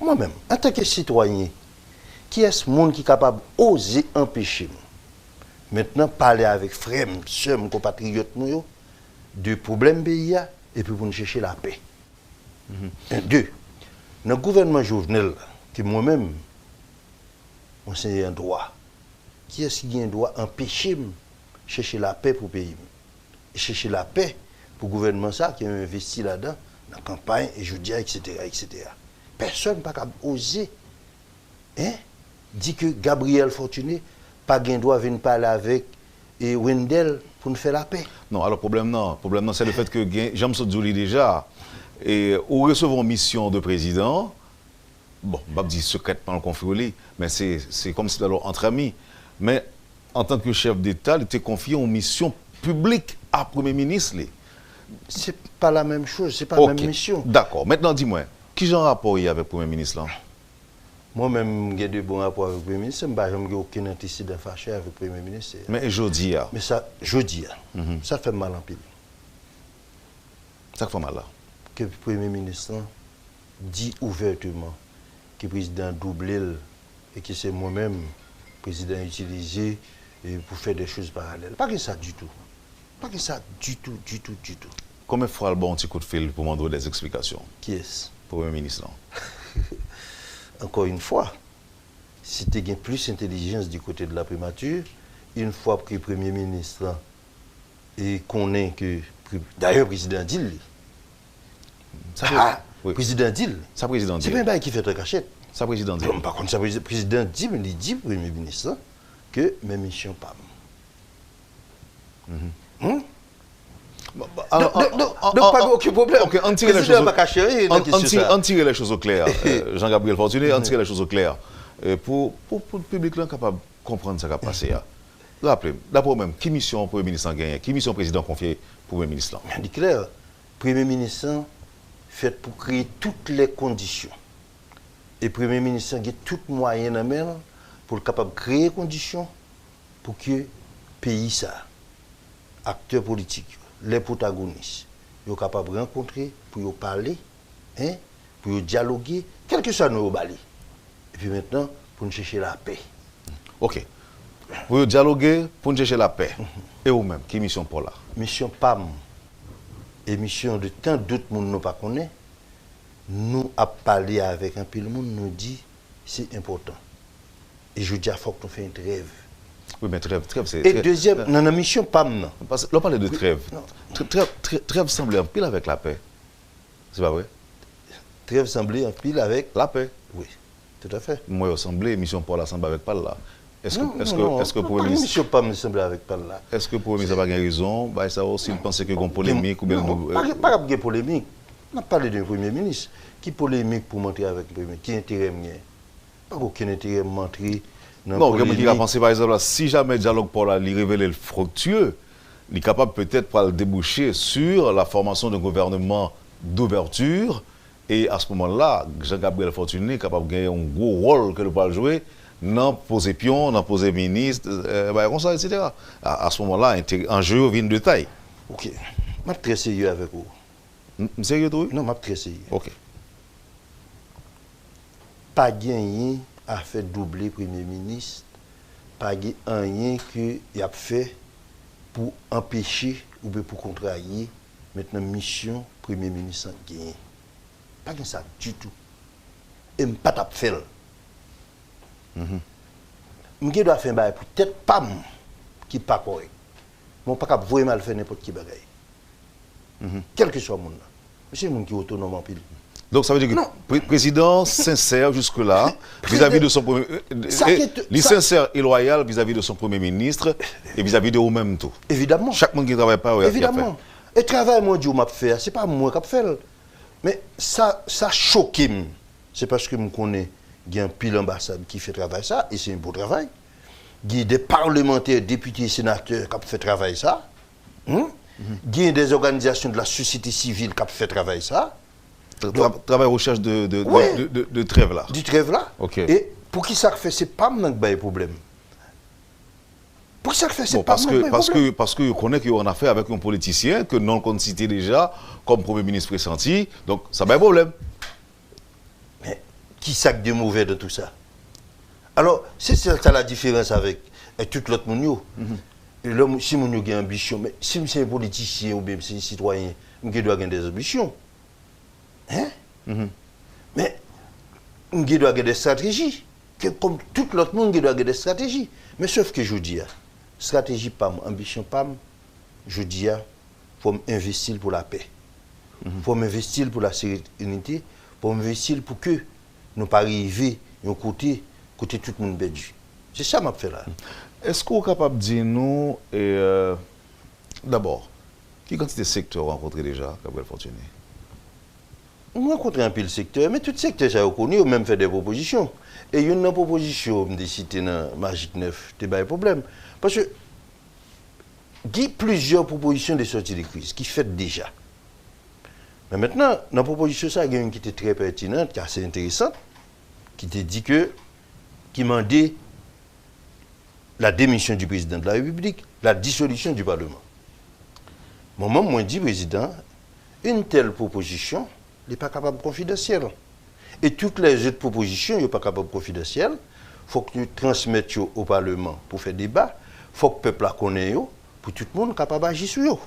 moi-même, en tant que citoyen, qui est ce monde qui est capable d'oser empêcher maintenant parler avec frères, sœurs, mes compatriotes, de problèmes pays et puis pour nous chercher la paix. Un, deux, dans le gouvernement Jovenel, que moi-même, enseigne un droit, qui est-ce qui a un droit d'empêcher de chercher la paix pour le pays? Et chercher la paix pour le gouvernement ça, qui a investi là-dedans, dans la campagne, et je dis, etc., etc. Personne n'a pas osé dire que Gabriel Fortuné pas gain droit venir parler avec Wendell pour nous faire la paix. Non, alors le problème c'est le fait que Jean Sodjouli déjà, et ou recevons une mission de président, bon, je ne dis secrètement le conflit, mais c'est comme si alors entre amis. Mais en tant que chef d'État, il était confié une mission publique à Premier ministre. C'est pas la même chose, c'est pas la même mission. D'accord. Maintenant, dis-moi, qui j'ai un rapport avec le Premier ministre là? Moi-même, j'ai de bons rapports avec le Premier ministre, mais je n'ai aucun antécédent fâché avec le Premier ministre. Mais jeudi, mais ça, jeudi, ça fait mal en pile. Ça fait mal là? Que le Premier ministre dit ouvertement que le président doublé et que c'est moi-même, le président utilisé pour faire des choses parallèles. Pas que ça du tout. Pas que ça du tout. Combien de fois le bon petit coup de fil pour demander des explications? Qui est-ce? Premier ministre. Encore une fois, si tu as plus d'intelligence du côté de la primature, une fois que le Premier ministre connaît que... D'ailleurs, le président dit... Oui. Président dit... Ça président dit. C'est pas un qui fait de cachette. Ça président dit. Par contre, le président dit, mais il dit au Premier ministre que mes missions pas. Donc, pas aucun problème. Ok, on tire les choses au clair. Jean-Gabriel Fortuné, on tire les choses au clair. Pour le public là, capable de comprendre ce qui a passé. Rappelez, d'abord même, qui mission le Premier ministre a gagné? Qui mission le président confié pour le Premier ministre? Il est clair. Le Premier ministre fait pour créer toutes les conditions. Et le Premier ministre a tous les moyens en main pour être capable de créer les conditions pour que le pays, ça, acteurs politiques, les protagonistes, soient capables de rencontrer, pour parler, pour dialoguer, quel que soit nos balais. Et puis maintenant, pour nous chercher la paix. Ok. Pour dialoguer, pour nous chercher la paix. Et vous-même, qui mission pour là? Mission PAM et mission de tant d'autres monde nous pas connaît. Nous avons parlé avec un peu de monde, nous dit c'est important. Et je dis, il faut qu'on fasse une trêve. Oui, mais trêve, c'est... Et deuxième, dans la mission PAM, non. Parce que l'on parle de trêve. Trêve semble en pile avec la paix. C'est pas vrai? Trêve semble en pile avec la paix. Oui, tout à fait. Moi, il semble, mission pour la semble avec pas là. Est-ce que pour le ministre... mission PAM semble avec pas là. Est-ce que pour le ministre n'a pas raison? Bah, ça aussi, il pense qu'il y a une polémique ou bien... Pas de polémique. On a parlé d'un Premier ministre. Qui polémique pour montrer avec le Premier ministre? Qui intérêt mien? Pas aucun intérêt de montrer... Non, il a pensé par exemple, si jamais le dialogue pour la révéler le fructueux, il est capable peut-être de déboucher sur la formation d'un gouvernement d'ouverture. Et à ce moment-là, Jean-Gabriel Fortuné est capable de gagner un gros rôle que le peut jouer dans poser pion, dans poser ministre, etc. À ce moment-là, un jeu vient de taille. Ok. Je suis très sérieux avec vous. Sérieux, toi? Non, je suis très sérieux. Ok. Pas gagné a fait doubler Premier ministre, pas rien qu'il a fait pour empêcher ou pour contrarier maintenant mission Premier ministre gagné. Pas ça du tout. Et pas t'a fait. Je dois faire un bail peut-être pas moi qui pas correct. Mon pas capable vraiment mal faire n'importe qui bagaille. Quel que soit le monde. C'est le monde qui est autonome en pile. Donc ça veut dire que le président sincère jusque-là vis-à-vis de son premier sincère et loyal vis-à-vis de son premier ministre et vis-à-vis de vous-même tout. Évidemment. Chaque monde qui ne travaille pas, évidemment. Et travail mon Dieu m'a fait, c'est pas moi qui fait. Mais ça choque. C'est parce que je connais qu'il y a un pile ambassade qui fait travail ça, et c'est un beau travail. Il y a des parlementaires, députés, sénateurs qui fait travail ça. Il y a des organisations de la société civile qui fait travail ça. Travail recherche de trêve là. Du trêve là. Okay. Et pour qui ça fait, c'est pas maintenant que le problème. Pour qui ça fait, c'est pas parce que je connais qu'on a affaire avec un politicien que non qu'on citait déjà comme Premier ministre pressenti, donc ça va un problème. Mais qui sac de mauvais de tout ça? Alors, c'est ça la différence avec tout l'autre monde. Et là, si mon a une ambition, mais si c'est un politicien ou bien c'est un citoyen, il doit avoir des ambitions. Hein? Mais il doit avoir des stratégies. Comme tout l'autre monde, il doit avoir des stratégies. Mais sauf que je dis, stratégie PAM, ambition PAM, je dis, il faut investir pour la paix. Il faut investir pour la sérénité, pour investir pour que nous ne pas arriver à un côté tout le monde perdu. C'est ça que je fais là. Est-ce qu'on est capable de dire nous, d'abord, quelle quantité de secteurs rencontré déjà, Gabriel Fortuné? On a rencontré un peu le secteur, mais tout le secteur, ça a reconnu, on a même fait des propositions. Et il y a une proposition, je me cité dans Magic 9, c'est pas un problème. Parce que il y a plusieurs propositions de sortie de crise qui fait déjà. Mais maintenant, dans la proposition, ça, il y a une qui était très pertinente, qui est assez intéressante, qui te dit que, qui demandait la démission du président de la République, la dissolution du Parlement. Moi, je dis, président, une telle proposition n'est pas capable de confidentielle. Et toutes les autres propositions, ne sont pas capables de confidentielles. Il faut que nous transmettions au Parlement pour faire débat. Il faut que le peuple la connaisse, pour tout le monde capable d'agir sur eux.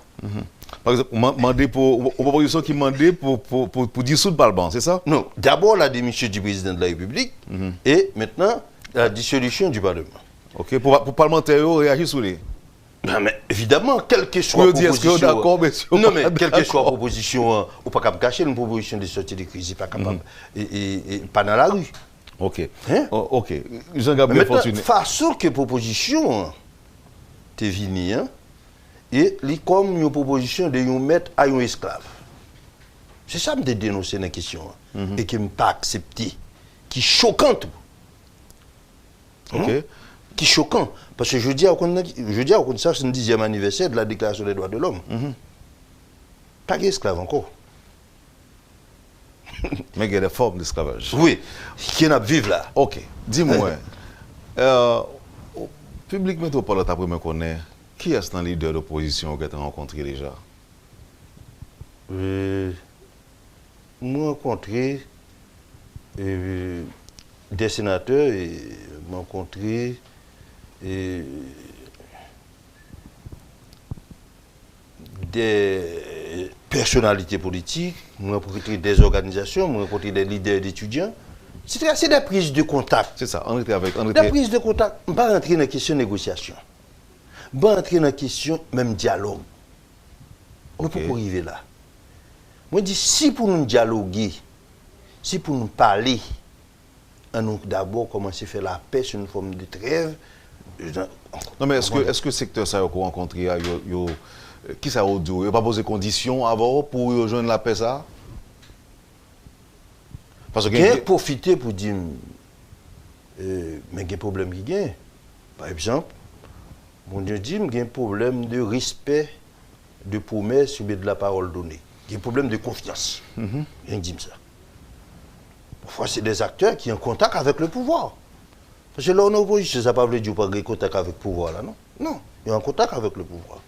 Par exemple, une proposition qui demandait pour dissoudre le Parlement, c'est ça? Non, d'abord la démission du président de la République et maintenant la dissolution du Parlement. Ok, pour parlementaires réagir sur les. Non, mais évidemment, quelle que soit la proposition. D'accord, non, mais quelle que soit la proposition, on ne peut pas cacher une proposition de sortie de crise, pas capable, et pas dans la rue. Ok. Hein? Ok. Jean-Gabriel Fortuné. Façon que proposition, t'es venu, hein, et comme une proposition de nous mettre à un esclave. C'est ça que je dénoncer dans la question. Et qui ne pas accepté. Qui est choquant tout. Ok. Qui est choquant. Parce que je dis à ça, c'est le 10e anniversaire de la Déclaration des droits de l'homme. Pas d'esclave encore. Mais il y a des formes d'esclavage. Oui, qui n'a vivre là. Ok. Dis-moi, public métropole, tu as connaît qui est un leader d'opposition que tu as rencontré déjà? Moi, rencontré des sénateurs et rencontré des personnalités politiques, rencontré des organisations, rencontré des leaders d'étudiants. C'est des prises de contact. C'est ça, on était avec. Des prises de contact. On ne va pas rentrer dans la question de négociation. On va rentrer dans la question même dialogue. On ne peut pas arriver là. Moi, je dis, si pour nous dialoguer, si pour nous parler, on nous d'abord commencer à faire la paix sur une forme de trêve. Non, mais est-ce que le secteur ça a rencontré, qui ça a dit? Il n'a pas posé conditions avant pour rejoindre la paix ça? Parce que il a profité pour dire, mais il y a un problème qui gagne. Par exemple, mon Dieu dit, il y a un problème de respect de promesses ou de la parole donnée. Il y a un problème de confiance. Il dit ça. Parfois, c'est des acteurs qui sont en contact avec le pouvoir. Parce que là, on est opposition, ça ne veut pas dire qu'il y a contact avec le pouvoir, là, non? Non, il y a un contact avec le pouvoir.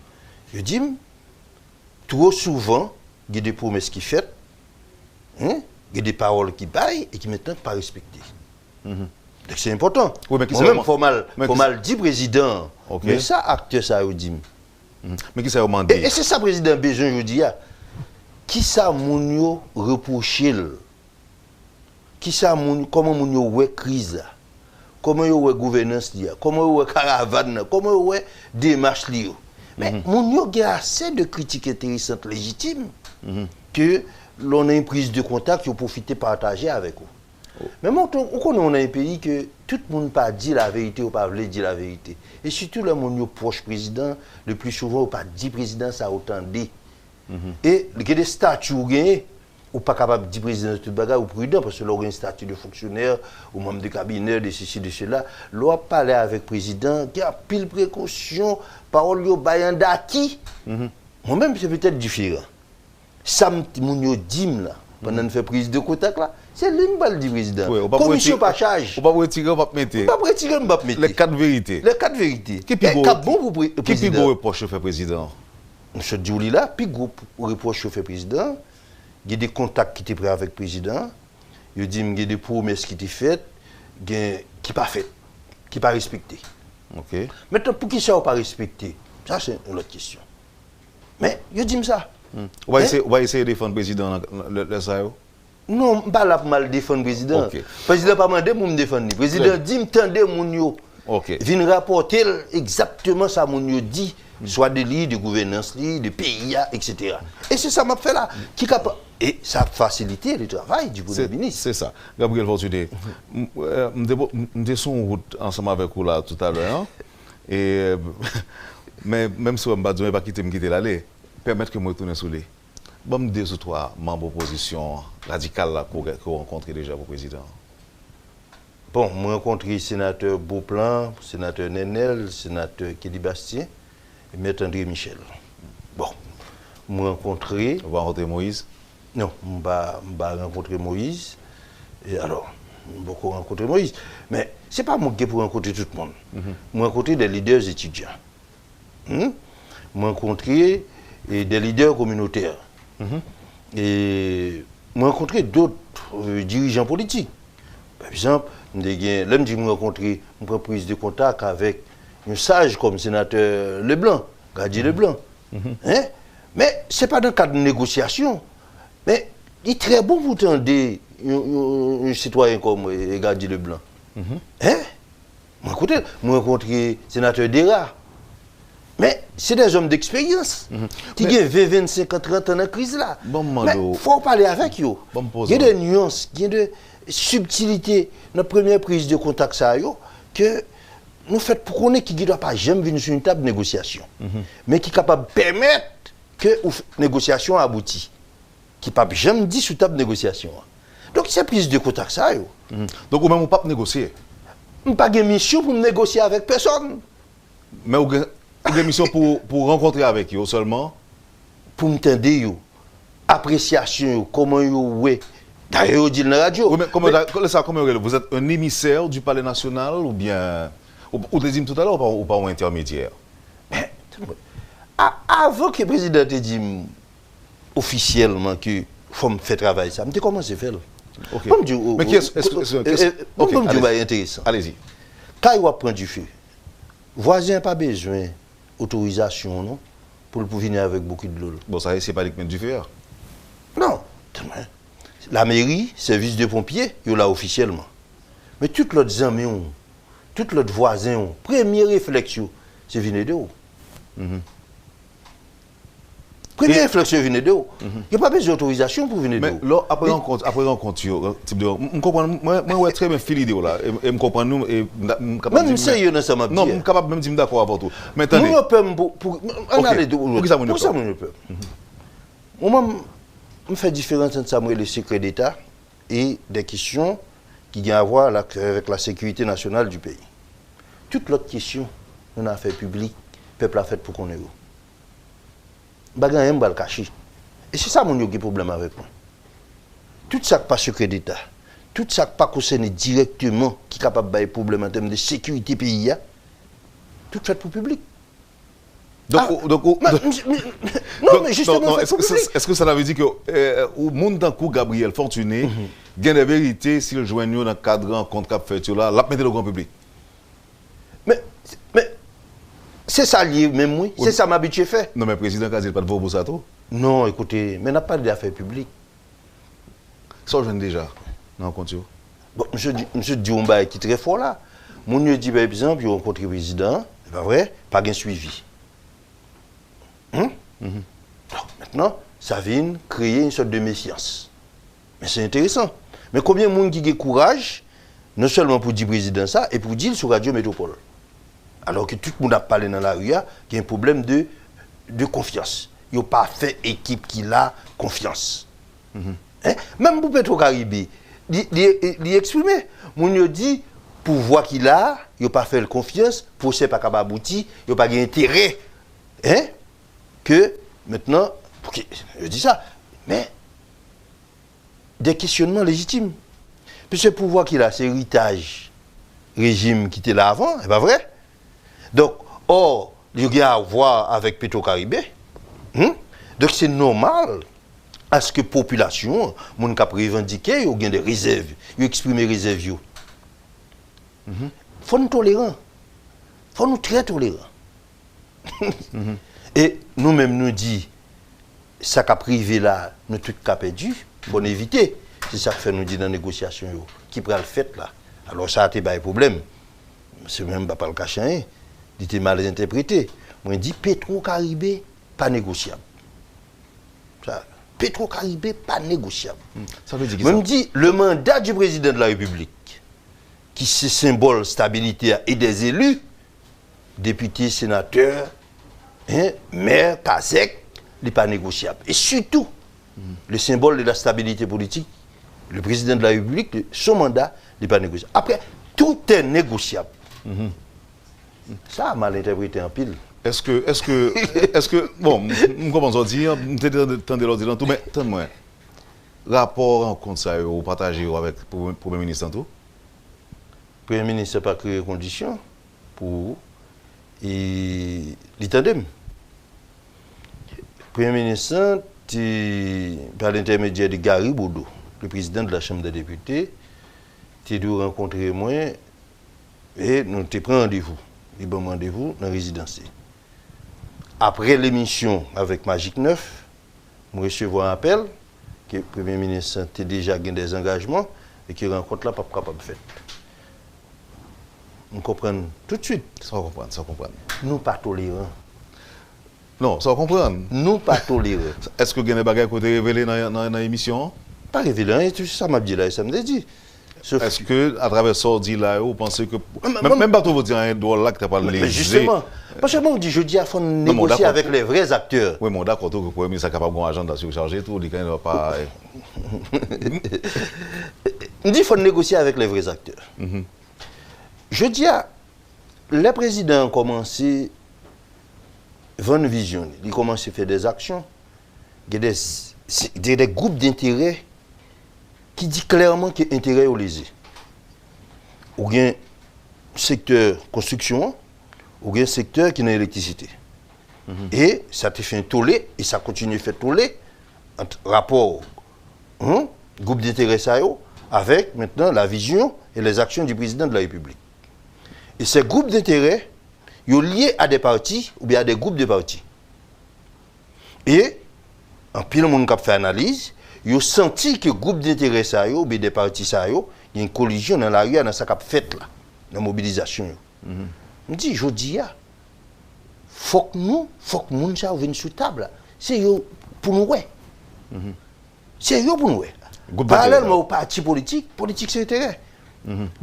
Je dis, trop souvent, il y a des promesses qui sont faites, il y a des paroles qui baillent et qui maintenant pas respectées. Donc c'est important. Oui, mais moi-même, il faut mal dire président. Okay. Mais ça, acteur, ça a dit. Mais qui ça a demandé? Et c'est ça, président besoin, je dis, qui ça, Mounio, reproché? Qui ça, comment Mounio, ouais, crise? Comment il y a gouvernance, comment il y a caravane, comment il y a démarche. Mais Mounio a assez de critiques intéressantes, légitimes, que l'on a une prise de contact qui a profité de partager avec eux. Mais moi, on a un pays que tout le monde ne pas dit la vérité ou pas dire la vérité. Et surtout, le monde proche président, le plus souvent, ou pas dit président, ça a autant dit. Et il y a des statuts ou gagné, ou pas capable de dire président de tout bagage ou prudent, parce que là, il y a un statut de fonctionnaire, ou membre de cabinet, de ceci, de cela. Là, parler avec le président, qui a pile précaution, parole yo bayan d'acquis. Moi-même, c'est peut-être différent. Ça, mon dit là, pendant une prise de contact là, c'est lui qui le dit président. Commission pas charge. On va retirer, on va mettre. On va retirer, on va mettre. Les 4 vérités. Les 4 vérités. Qui est bon pour le président? Qui est le reproche au fait président? M. Diouli là, puis gros reproche au fait président. Il y a des contacts qui étaient pris avec le président. Il dit qu'il y a des promesses qui étaient faites, qui ne pas faites, qui ne pas respectées. Ok. Maintenant, pour qui ça n'a pas respecté? Ça, c'est une autre question. Mais, il dit ça. On va essayer de défendre le président le SAO? Non, je ne pas là pour mal défendre le président. Okay. Le président n'a pas demandé pour me défendre. Le président dit que je mon yo. Vient rapporter exactement ça mon yo dit, soit de l'île, de gouvernance, de pays, etc. Et c'est ça que je fait là. Et ça a facilité le travail du Premier ministre. C'est ça. Gabriel Fortuné, nous sommes en route ensemble avec vous là tout à l'heure. Et mais même si je ne vais pas quitter l'allée, permettre que je retourne sur les. Bon, 2 ou 3 membres d'opposition radicale que vous rencontrez déjà au président. Bon, je rencontré le sénateur Beauplan, le sénateur Nenel, le sénateur Kelly Bastien et M. André Michel. Bon, je rencontré. Vous avez rencontré Moïse? Non, je n'ai pas rencontré Moïse. Et alors, je n'ai beaucoup rencontré Moïse. Mais ce n'est pas moi qui pour rencontrer tout le monde. Je rencontré des leaders étudiants. Je rencontré des leaders communautaires. Et je rencontré d'autres dirigeants politiques. Par exemple, l'homme dit que je rencontré une prise de contact avec un sage comme le sénateur Leblanc, Gadier Leblanc. Hein? Mais ce n'est pas dans le cadre de négociation. Mais il est très bon pour entendre un citoyen comme Gadier Leblanc. Hein? Je rencontré le sénateur Dera. Mais c'est des hommes d'expérience qui ont 20, 25, 30 ans dans la crise là. Mais il faut parler avec eux. Il y a des nuances, il y a des subtilités. Notre première prise de contact, ça, que nous faisons pour qu'on ait qui ne doit pas jamais venir sur une table de négociation, mais qui est capable de permettre que la négociation aboutit. Qui ne peut jamais dire sur une table de négociation. Donc, c'est prise de contact, ça. Donc, vous-même, vous ne pouvez pas négocier? Je n'ai pas de mission pour négocier avec personne. Mais vous avez une mission pour rencontrer avec eux seulement? Pour m'entendre, appréciation, comment vous d'ailleurs, vous dites dans la radio. Oui, mais vous êtes un émissaire du Palais national ou bien. Ou te dit tout à l'heure ou pas un intermédiaire? Avant que le président te dise officiellement qu'il faut faire travail, ça, je commence à faire. Mais qui est-ce intéressant. Allez-y. Quand il va prendre du feu, le voisin n'a pas besoin d'autorisation non, pour venir avec beaucoup de l'eau. Bon, ça, c'est pas les du feu. Non. La mairie, service de pompiers, il est là officiellement. Mais tous les amis, tous les voisins, première réflexion, c'est venir de haut. Première réflexion, venir de haut. Il n'y a pas besoin d'autorisation pour venir de haut. Mais là, après rencontre, je comprends, moi, très bien fili de là, et je comprends nous, et même sérieux dans ça, ma non, je suis capable même de dire d'accord avec tout. Mais attendez. Pour ça, je peux. Moi, je fais différence entre ça, le secret d'État et des questions qui ont à voir avec la sécurité nationale du pays. Toute l'autre question, on a fait public, le peuple a fait pour qu'on ait. Bagan aime le cacher. Et c'est ça mon problème avec moi. Tout ça qui pas secret d'État, tout ça qui pas concerné directement, qui est capable de problème en termes de sécurité pays, tout fait pour le public. Mais justement, est-ce que ça veut dire que au monde d'un coup, Gabriel Fortuné, il y a des vérités s'il joue dans le cadre de rencontre qu'a fait là, l'a mettre le grand public? Mais c'est ça lié, même oui. C'est ça m'habitué fait. Non, mais le président Kazil pas de vous pour ça tout? Non, écoutez, mais n'a pas d'affaires publiques. Ça, je viens déjà. Non, continue. Bon, monsieur Diomba qui est très fort là. Mon Dieu dit, par exemple, il a rencontré le président, c'est pas vrai, pas de suivi. Maintenant, ça vient créer une sorte de méfiance. Mais c'est intéressant. Mais combien de monde qui a courage, non seulement pour dire président ça, et pour dire sur Radio Métropole. Alors que tout le monde a parlé dans la rue, il y a un problème de confiance. il n'a pas fait équipe qui a confiance. Hein? Même pour Petro-Caribé, il exprimé. Moun dit, pouvoir qu'il a, il n'a pas fait confiance, procès pas capable aboutir, il n'a pas intérêt. Hein? Que maintenant, je dis ça, mais des questionnements légitimes. Puis ce pouvoir qu'il a, c'est héritage régime qui était là avant, c'est pas vrai? Donc, or, il y a à voir avec Petro-Caribé. Donc c'est normal à ce que la population, mon cap revendiqué, ou bien des réserves, ils expriment des réserves. Il faut nous tolérants. Il faut nous très tolérants. Et nous-mêmes nous disons, ça qui a privé là, nous tout cas perdu, il faut éviter. C'est ça que fait nous dire dans la négociation, qui prend le fait là. Alors ça a été un problème. C'est même pas le cachet, il était mal interprété. Moi je dis Petro-Caribé, pas négociable. Petro-Caribé, pas négociable. Ça veut dire que moi je dis le mandat du président de la République, qui c'est symbole stabilité et des élus, députés, sénateurs, maires, CASEC, il n'est pas négociable. Et surtout, le symbole de la stabilité politique, le président de la République, son mandat n'est pas négociable. Après, tout est négociable. Ça a mal interprété en pile. Est-ce que, bon, nous commençons à dire, nous t'entendons dire tout, mais attends-moi, rapport en compte ça, vous partagez avec le Premier ministre en tout? Le Premier ministre n'a pas créé conditions pour l'étendem. Le Premier ministre, par l'intermédiaire de Gary Boudou, le président de la Chambre des députés, tu dû rencontrer moi et nous te pris rendez-vous. Il y a un rendez-vous dans la résidence. Après l'émission avec Magic 9, je recevais un appel que le Premier ministre a déjà gagné des engagements et que rencontre là pas capable de faire. Nous comprenons tout de suite. Ça comprendre, ça comprendre. Nous pas tolérants. Non, ça comprendre. Nous pas tolérants. Est-ce que vous avez des bagages côté révélé dans l'émission? Pas révélé, tout ça m'a dit là, ça me dit. Est-ce que à travers ça dit là, vous pensez que même pas tout vous dire un droit là que tu pas léger? Justement, parce que moi je dis jeudi à faut négocier avec les vrais acteurs. Oui, mon d'accord, que le Premier ministre est capable d'un agenda surchargé tout, il ne va pas. On dit qu'il faut négocier avec les vrais acteurs. Je dis à les présidents ont commencé à vendre une vision, ils commencent à faire des actions, il y a des groupes d'intérêt qui disent clairement que l'intérêt est lésé. Ou bien secteur construction, ou bien secteur qui n'a électricité. Et ça te fait un tollé, et ça continue à faire tollé, entre rapport groupe d'intérêt avec maintenant la vision et les actions du président de la République. Et ces groupes d'intérêt, ils sont liés à des partis ou bien à des groupes de partis. Et, en pile, le monde qui a fait analyse, ils ont senti que le groupe d'intérêt ou bien des partis, il y a une collision dans la rue, dans ce qu'a fait là, dans la mobilisation. Je dis, je dis, il faut que nous viennent sur la table. C'est pour nous. C'est pour nous. Parallèlement aux partis politiques, politique c'est intérêt.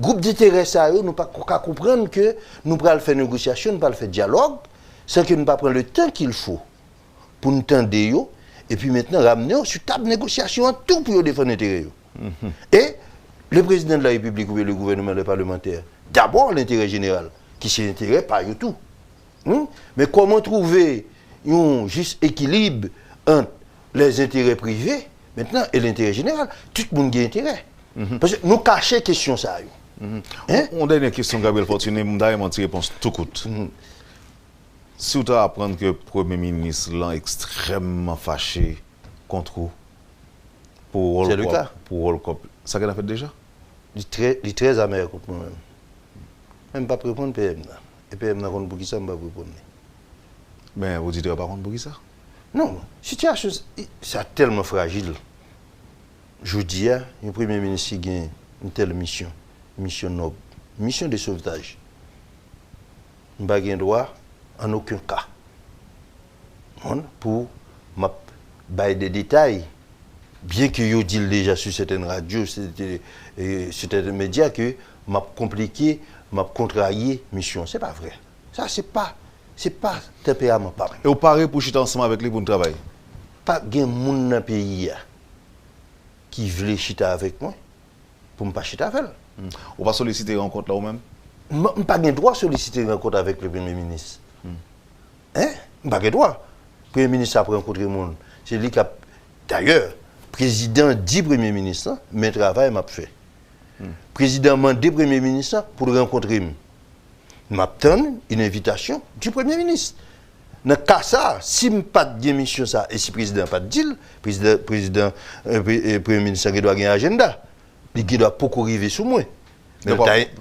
Groupe d'intérêt, nous ne pouvons pas comprendre que nous pouvons faire négociation, nous pouvons faire dialogue, sans que nous ne prenions pas le temps qu'il faut pour nous tendre, et puis maintenant ramener sur table de négociation tout pour défendre l'intérêt. Et le président de la République ou le gouvernement, le parlementaire, d'abord l'intérêt général, qui c'est l'intérêt pas du tout. Mais comment trouver un juste équilibre entre les intérêts privés maintenant et l'intérêt général? Tout le monde a intérêt. Parce que nous cachons la question ça. On a une question, Gabriel Fortuné, je vais une réponse tout court. Si vous apprenez que le Premier ministre est extrêmement fâché contre vous, pour c'est le cas. Pour World Cup, ça qu'il a fait déjà? Il est très amer contre moi-même. Même pas répondre PM. Et PM n'a pas pour qui ça, je ne vais pas répondre. Mais vous dites pas contre pour qui ça? Non, la situation, c'est tellement fragile. Je dis, le Premier ministre qui a une telle mission noble, mission de sauvetage. Je n'ai pas droit en aucun cas pour me des détails, bien que je dise déjà sur certaines radios, sur certains médias, que m'a compliqué, m'a contrarié mission. Ce n'est pas vrai. Ça, ce n'est pas Ce n'est pas tempérament pareil. Et vous parlez pour chiter ensemble avec lui pour nous travailler? Pas de monde dans le pays qui veut chiter avec moi pour ne pas chiter avec elle. On va solliciter une rencontre là ou même? Je n'ai pas le droit de solliciter une rencontre avec le Premier ministre. Hein? Je n'ai pas le droit. Le Premier ministre a rencontré le monde. C'est lui qui a. D'ailleurs, le président dit Premier ministre, mais le travail m'a fait. Le président m'a dit Premier ministre pour le rencontrer. Je m'attends une invitation du Premier ministre. Dans le cas ça, si je n'ai pas de mission ça, et si le président n'a pas de deal, le Premier ministre doit avoir un agenda. Il doit beaucoup arriver sur moi.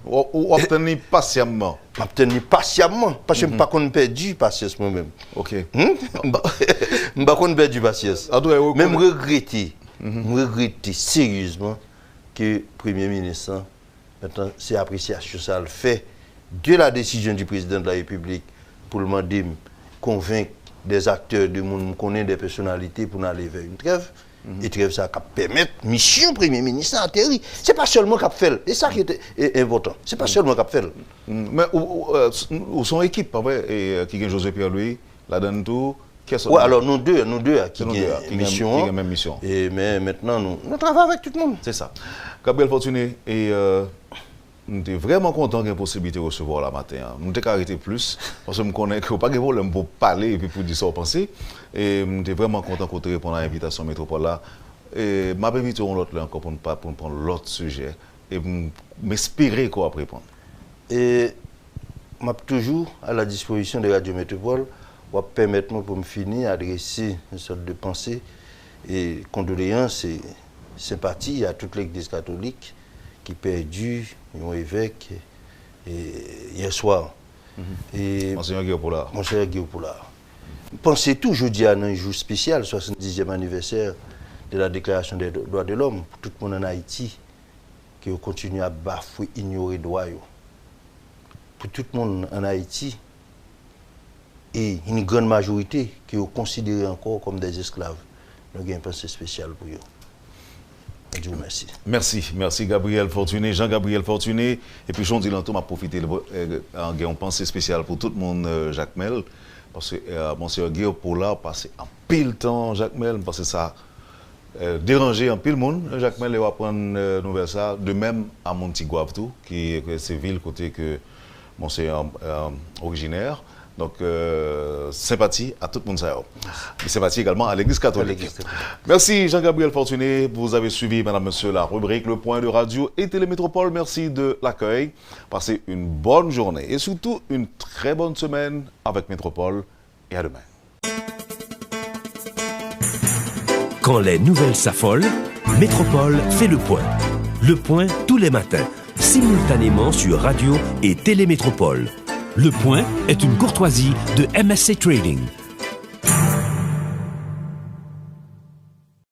Ou obtenir patiemment? Obtenir patiemment, parce que je ne pas perdu patience moi-même. Ok. Je ne pas perdu patience. Même regretter, sérieusement que le Premier ministre, maintenant, c'est appréciation ça le fait de la décision du président de la République pour le demander convaincre des acteurs du monde, connaître des personnalités pour aller vers une trêve. Et trêve ça qui permet mission Premier ministre en théorie. Ce n'est pas seulement qu'il fait, c'est ça qui est important. Ce n'est pas seulement qu'il fait. Mais où son équipe, et qui est José Pierre-Louis, la donne tout. Oui, alors nous deux qui avons une même mission. Et mais maintenant, nous travaillons avec tout le monde. C'est ça. Gabriel Fortuné, et nous sommes vraiment contents qu'il y ait une possibilité de recevoir la matin. Nous sommes arrêtés plus, parce que nous connaissons qu'il n'y a pas de problème pour parler et puis pour dire ce qu'on pense. Et nous sommes vraiment contents qu'on te réponde à l'invitation métropole là. Et je m'invite l'autre là encore pour nous prendre l'autre sujet et m'espérer qu'on va répondre. Et je suis toujours à la disposition de Radio Métropole pour permettre pour me finir adresser une sorte de pensée et condoléances et sympathie à toute l'Église catholique qui a perdu un évêque hier soir. Monseigneur Guillaume Poulard. Monseigneur Guillaume Poulard. Pensez tout jeudi à un jour spécial, 70e anniversaire de la Déclaration des droits de l'homme, pour tout le monde en Haïti qui continue à bafouer, ignorer les droits. Pour tout le monde en Haïti, et une grande majorité qui est considérée encore comme des esclaves. Nous avons une pensée spéciale pour eux. Je vous remercie. Merci Gabriel Fortuné, Jean-Gabriel Fortuné. Et puis Jean Dilanto m'a profité de une pensée spéciale pour tout le monde, Jacques Mel. Parce que Monsieur Guillaume Poulard passé en pile temps, Jacques Mel, parce que ça dérangé en pile monde. Jacques Mel va prendre nouvelle ça. De même à Montigouave tout, qui est cette ville côté que Monsieur originaire. Donc, sympathie à tout le monde. Et sympathie également à l'Église catholique. Merci Jean-Gabriel Fortuné. Vous avez suivi, madame, monsieur, la rubrique Le Point de Radio et Télémétropole. Merci de l'accueil. Passez une bonne journée et surtout une très bonne semaine avec Métropole. Et à demain. Quand les nouvelles s'affolent, Métropole fait le point. Le point tous les matins, simultanément sur Radio et Télémétropole. Le Point est une courtoisie de MSC Trading.